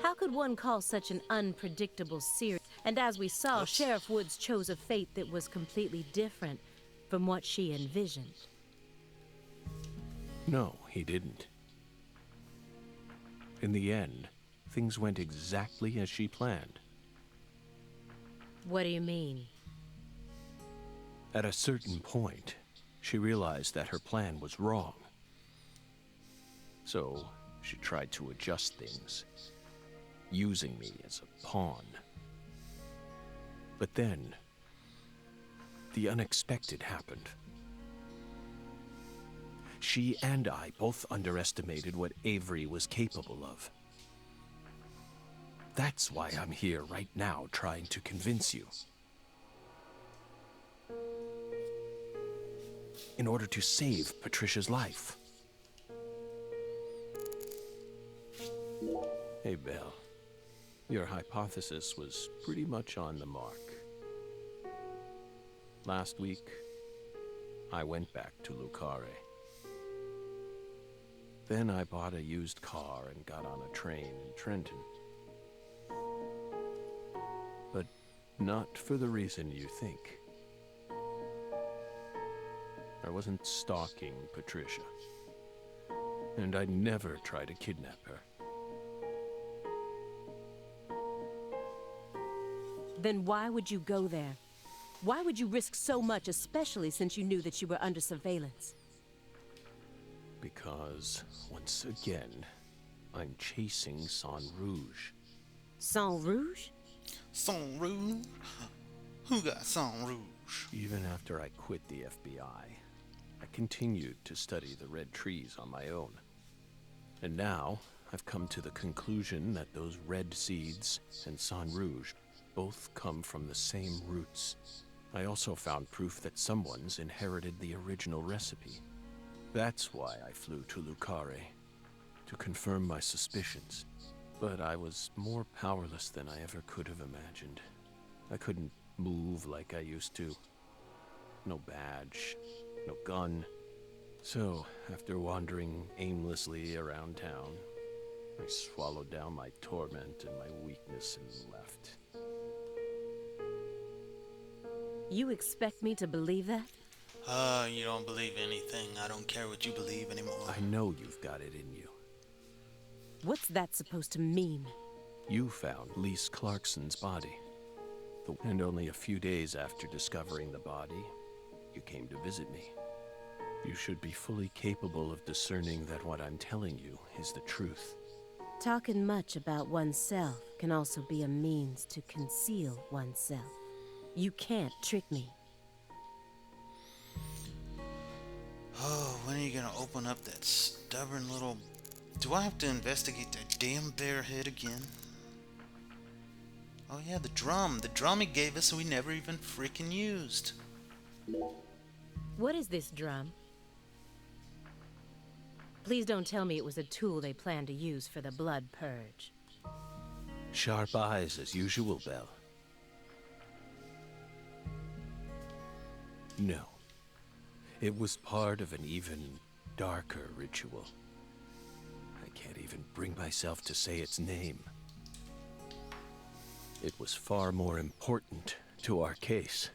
How could one call such an unpredictable series? And as we saw, Sheriff Woods chose a fate that was completely different from what she envisioned. No, he didn't. In the end, things went exactly as she planned. What do you mean? At a certain point, she realized that her plan was wrong. So she tried to adjust things, using me as a pawn. But then, the unexpected happened. She and I both underestimated what Avery was capable of. That's why I'm here right now trying to convince you. In order to save Patricia's life. Hey, Belle. Your hypothesis was pretty much on the mark. Last week, I went back to Lucare. Then I bought a used car and got on a train in Trenton. But not for the reason you think. I wasn't stalking Patricia. And I'd never try to kidnap her. Then why would you go there? Why would you risk so much, especially since you knew that you were under surveillance? Because, once again, I'm chasing Sang Rouge. Sang Rouge? Sang Rouge? Who got Sang Rouge? Even after I quit the FBI, I continued to study the red trees on my own. And now, I've come to the conclusion that those red seeds and Sang Rouge both come from the same roots. I also found proof that someone's inherited the original recipe. That's why I flew to Lucare, to confirm my suspicions. But I was more powerless than I ever could have imagined. I couldn't move like I used to. No badge, no gun. So, after wandering aimlessly around town, I swallowed down my torment and my weakness and left. You expect me to believe that? You don't believe anything. I don't care what you believe anymore. I know you've got it in you. What's that supposed to mean? You found Lise Clarkson's body. And only a few days after discovering the body, you came to visit me. You should be fully capable of discerning that what I'm telling you is the truth. Talking much about oneself can also be a means to conceal oneself. You can't trick me. Oh, when are you gonna open up that stubborn little... Do I have to investigate that damn bear head again? Oh yeah, the drum. The drum he gave us we never even freaking used. What is this drum? Please don't tell me it was a tool they planned to use for the blood purge. Sharp eyes as usual, Belle. No. It was part of an even darker ritual. I can't even bring myself to say its name. It was far more important to our case,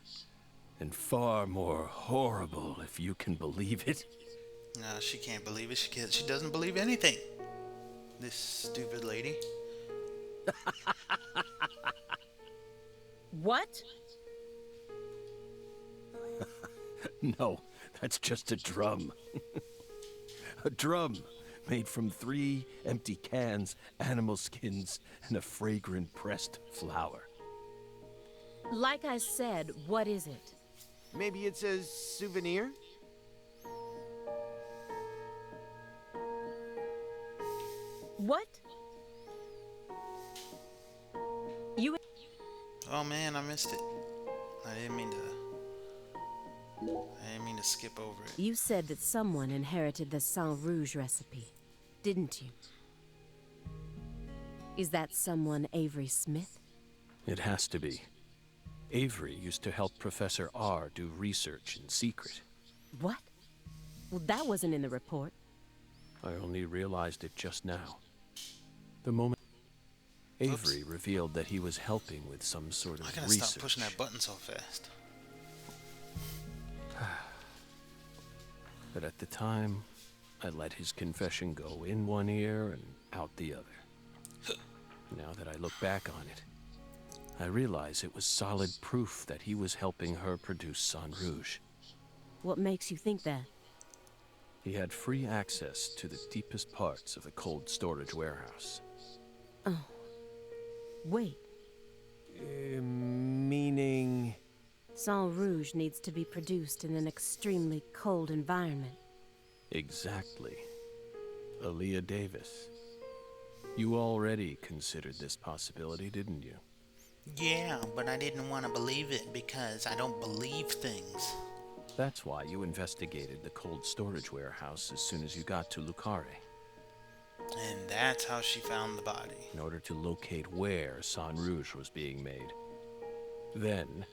and far more horrible, if you can believe it. No, she can't believe it. She doesn't believe anything. This stupid lady. What? No, that's just a drum. A drum made from 3 empty cans, animal skins, and a fragrant pressed flower. Like I said, what is it? Maybe it's a souvenir? What? You... Oh man, I missed it. I didn't mean to skip over it. You said that someone inherited the Sang Rouge recipe, didn't you? Is that someone Avery Smith? It has to be. Avery used to help Professor R do research in secret. What? Well, that wasn't in the report. I only realized it just now. The moment Avery revealed that he was helping with some sort of I gotta research. stop pushing that button so fast. But at the time, I let his confession go in one ear and out the other. Now that I look back on it, I realize it was solid proof that he was helping her produce Sang Rouge. What makes you think that? He had free access to the deepest parts of the cold storage warehouse. Oh. Wait. Meaning... Sang Rouge needs to be produced in an extremely cold environment. Exactly. Aaliyah Davis. You already considered this possibility, didn't you? Yeah, but I didn't want to believe it because I don't believe things. That's why you investigated the cold storage warehouse as soon as you got to Lucare. And that's how she found the body. In order to locate where Sang Rouge was being made. Then,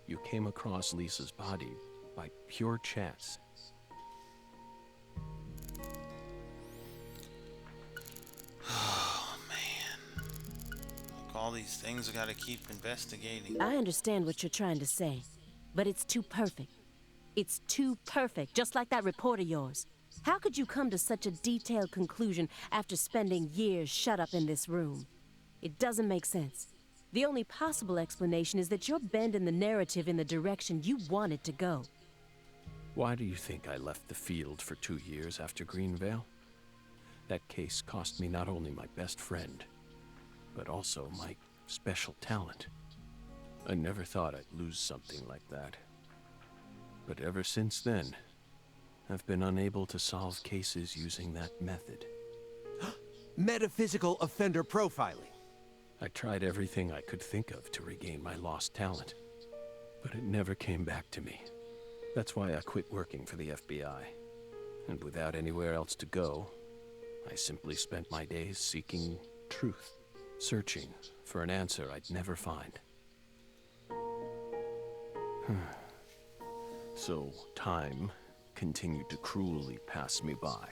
you came across Lisa's body by pure chance. Oh, man. Look, all these things I gotta keep investigating. I understand what you're trying to say, but it's too perfect. It's too perfect, just like that report of yours. How could you come to such a detailed conclusion after spending years shut up in this room? It doesn't make sense. The only possible explanation is that you're bending the narrative in the direction you want it to go. Why do you think I left the field for 2 years after Greenvale? That case cost me not only my best friend, but also my special talent. I never thought I'd lose something like that. But ever since then, I've been unable to solve cases using that method. Metaphysical offender profiling. I tried everything I could think of to regain my lost talent, but it never came back to me. That's why I quit working for the FBI. And without anywhere else to go, I simply spent my days seeking truth, searching for an answer I'd never find. So time continued to cruelly pass me by.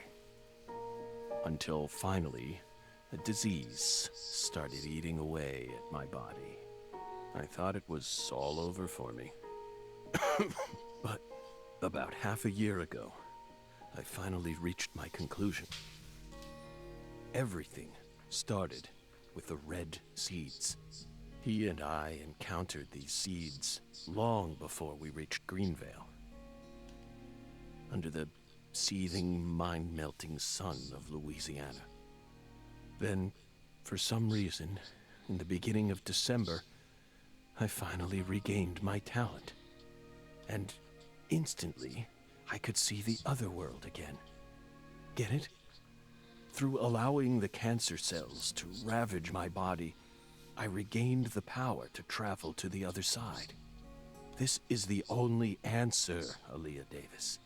Until finally, a disease started eating away at my body. I thought it was all over for me. But about half a year ago, I finally reached my conclusion. Everything started with the red seeds. He and I encountered these seeds long before we reached Greenvale. Under the seething, mind-melting sun of Louisiana. Then, for some reason, in the beginning of December, I finally regained my talent. And instantly, I could see the other world again. Get it? Through allowing the cancer cells to ravage my body, I regained the power to travel to the other side. This is the only answer, Aaliyah Davis.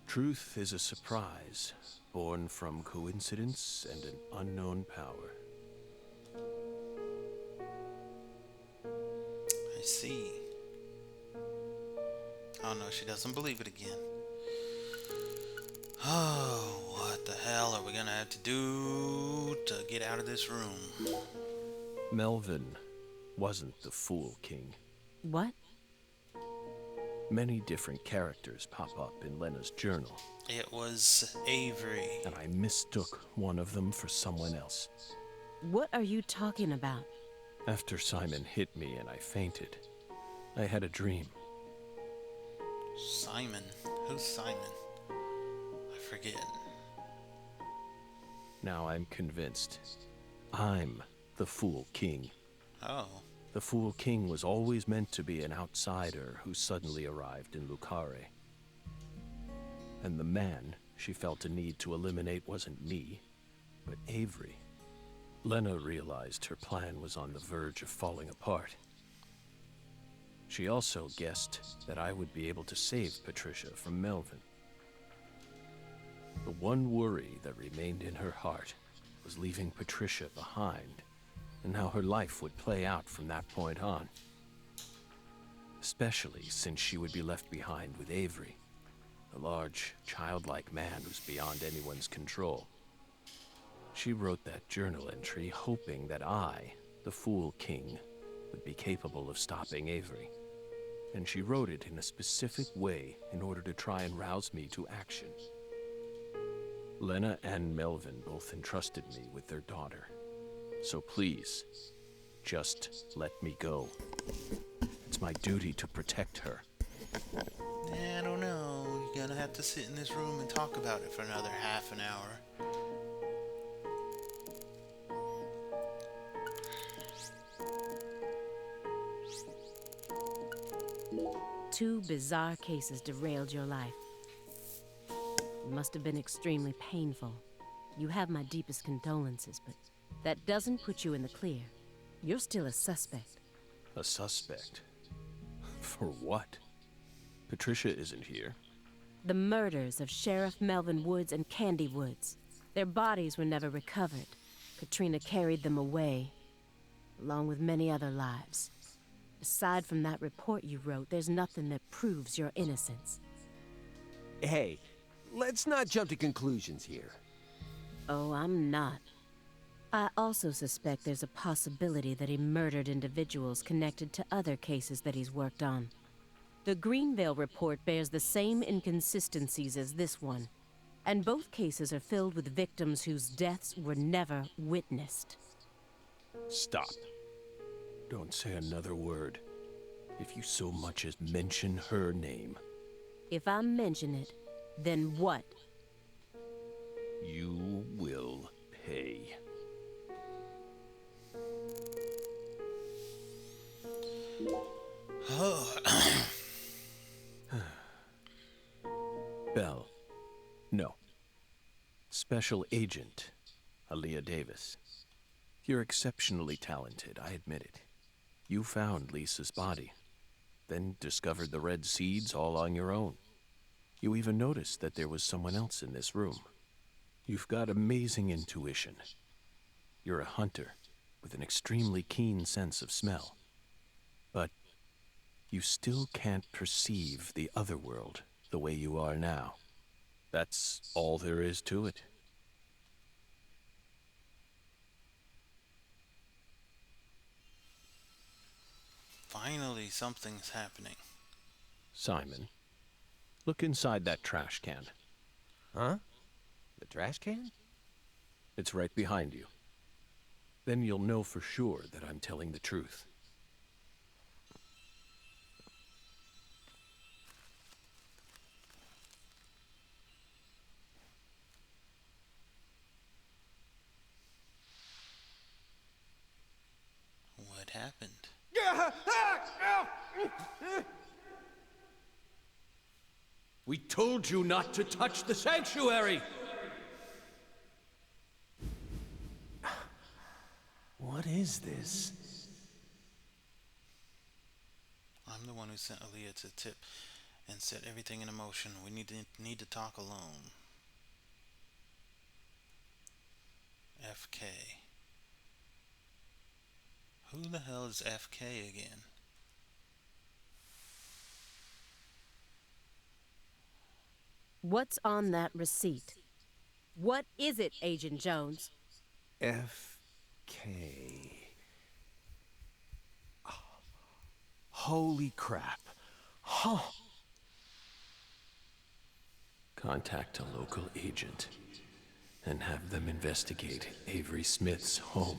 Truth is a surprise, born from coincidence and an unknown power. I see. Oh no, she doesn't believe it again. Oh, what the hell are we gonna have to do to get out of this room? Melvin wasn't the Fool King. What? Many different characters pop up in Lena's journal. It was Avery. And I mistook one of them for someone else. What are you talking about? After Simon hit me and I fainted, I had a dream. Simon? Who's Simon? I forget. Now I'm convinced. I'm the Fool King. Oh. The Fool King was always meant to be an outsider who suddenly arrived in Lucare. And the man she felt a need to eliminate wasn't me, but Avery. Lena realized her plan was on the verge of falling apart. She also guessed that I would be able to save Patricia from Melvin. The one worry that remained in her heart was leaving Patricia behind, and how her life would play out from that point on. Especially since she would be left behind with Avery, a large, childlike man who's beyond anyone's control. She wrote that journal entry hoping that I, the Fool King, would be capable of stopping Avery. And she wrote it in a specific way in order to try and rouse me to action. Lena and Melvin both entrusted me with their daughter. So please, just let me go. It's my duty to protect her. I don't know. Gonna have to sit in this room and talk about it for another half an hour. 2 bizarre cases derailed your life. It must have been extremely painful. You have my deepest condolences, but that doesn't put you in the clear. You're still a suspect. A suspect? For what? Patricia isn't here. The murders of Sheriff Melvin Woods and Candy Woods. Their bodies were never recovered. Katrina carried them away, along with many other lives. Aside from that report you wrote, there's nothing that proves your innocence. Hey, let's not jump to conclusions here. Oh, I'm not. I also suspect there's a possibility that he murdered individuals connected to other cases that he's worked on. The Greenvale report bears the same inconsistencies as this one, and both cases are filled with victims whose deaths were never witnessed. Stop. Don't say another word. If you so much as mention her name. If I mention it, then what? You will pay. Bell. No. Special Agent Aaliyah Davis. You're exceptionally talented, I admit it. You found Lisa's body, then discovered the red seeds all on your own. You even noticed that there was someone else in this room. You've got amazing intuition. You're a hunter with an extremely keen sense of smell. But you still can't perceive the other world the way you are now. That's all there is to it. Finally, something's happening. Simon, look inside that trash can. Huh? The trash can? It's right behind you. Then you'll know for sure that I'm telling the truth. What happened? We told you not to touch the sanctuary! What is this? I'm the one who sent Aaliyah to tip and set everything in motion. We need to talk alone. FK. Who the hell is FK again? What's on that receipt? What is it, Agent Jones? FK. Oh, holy crap. Huh. Contact a local agent and have them investigate Avery Smith's home.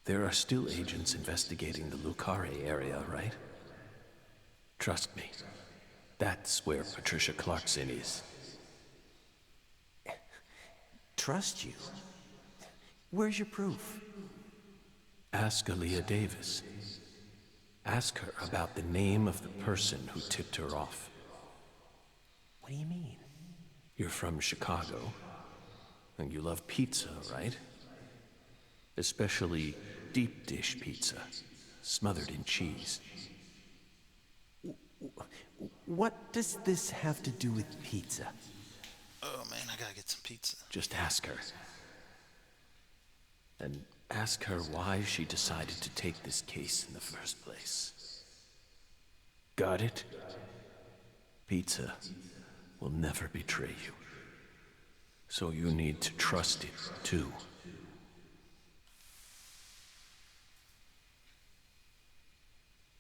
There are still agents investigating the Lucare area, right? Trust me, that's where Patricia Clarkson is. Trust you? Where's your proof? Ask Aaliyah Davis. Ask her about the name of the person who tipped her off. What do you mean? You're from Chicago, and you love pizza, right? Especially deep dish pizza, smothered in cheese. What does this have to do with pizza? Oh man, I gotta get some pizza. Just ask her. And ask her why she decided to take this case in the first place. Got it? Pizza will never betray you. So you need to trust it, too.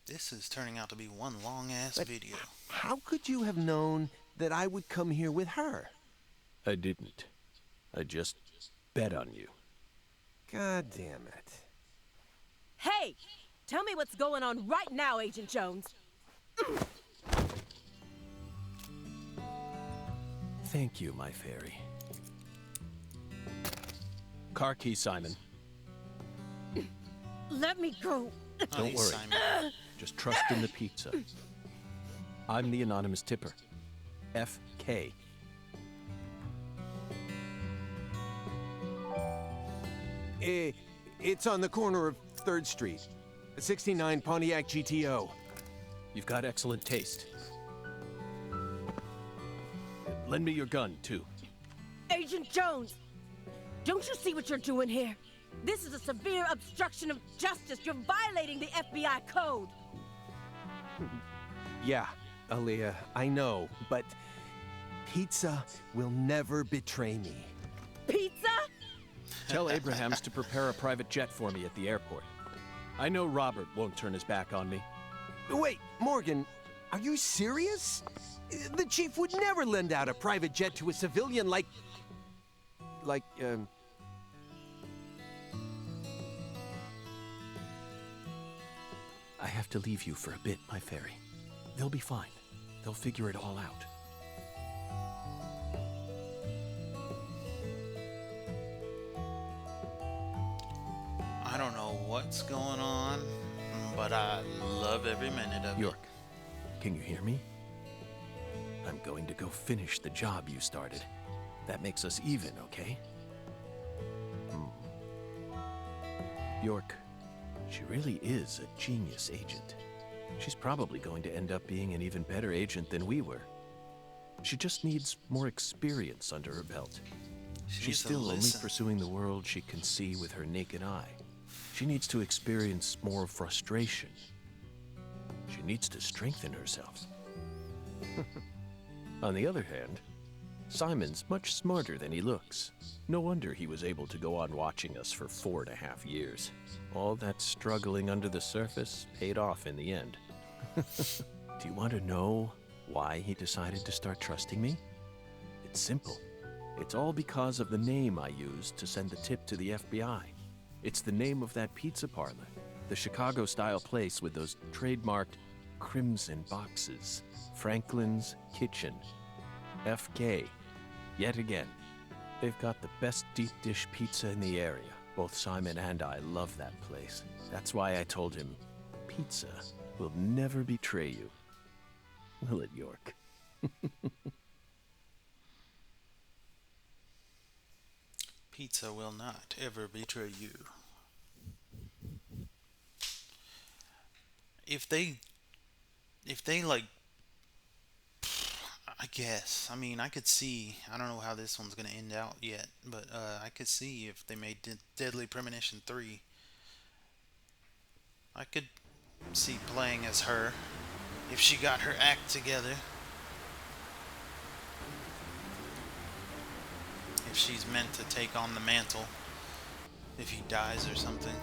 This is turning out to be one long-ass video. How could you have known that I would come here with her? I didn't. I just bet on you. God damn it. Hey! Tell me what's going on right now, Agent Jones. Thank you, my fairy. Car key, Simon. Let me go. Don't worry. Just trust in the pizza. I'm the anonymous tipper. FK. It's on the corner of 3rd Street. 69 Pontiac GTO. You've got excellent taste. Lend me your gun, too. Agent Jones, don't you see what you're doing here? This is a severe obstruction of justice. You're violating the FBI code. Yeah, Aaliyah, I know, but pizza will never betray me. Pizza? Tell Abrahams to prepare a private jet for me at the airport. I know Robert won't turn his back on me. Wait, Morgan, are you serious? The chief would never lend out a private jet to a civilian like, I have to leave you for a bit, my fairy. They'll be fine. They'll figure it all out. I don't know what's going on, but I love every minute of it. York, can you hear me? I'm going to go finish the job you started. That makes us even, okay? York, she really is a genius agent. She's probably going to end up being an even better agent than we were. She just needs more experience under her belt. She's still only pursuing the world she can see with her naked eye. She needs to experience more frustration. She needs to strengthen herself. On the other hand, Simon's much smarter than he looks. No wonder he was able to go on watching us for 4.5 years. All that struggling under the surface paid off in the end. Do you want to know why he decided to start trusting me? It's simple. It's all because of the name I used to send the tip to the FBI. It's the name of that pizza parlor, the Chicago-style place with those trademarked crimson boxes. Franklin's Kitchen. FK. Yet again. They've got the best deep dish pizza in the area. Both Simon and I love that place. That's why I told him, pizza will never betray you. Will it, York? Pizza will not ever betray you. If they like, I guess. I mean, I could see. I don't know how this one's gonna end out yet, but I could see if they made Deadly Premonition 3. I could see playing as her if she got her act together. If she's meant to take on the mantle, if he dies or something.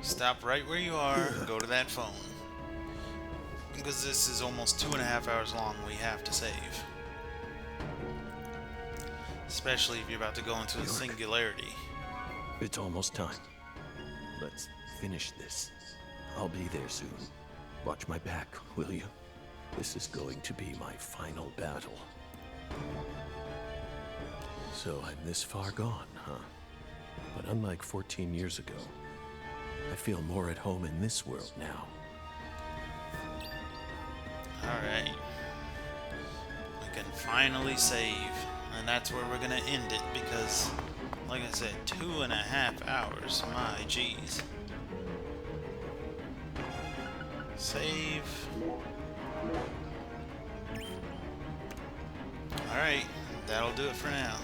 Stop right where you are, go to that phone. Because this is almost 2.5 hours long, we have to save. Especially if you're about to go into a singularity. It's almost time. Let's finish this. I'll be there soon. Watch my back, will you? This is going to be my final battle. So I'm this far gone, huh? But unlike 14 years ago, I feel more at home in this world now. Alright. We can finally save. And that's where we're gonna end it because, like I said, 2.5 hours. My jeez. Save. Alright. That'll do it for now.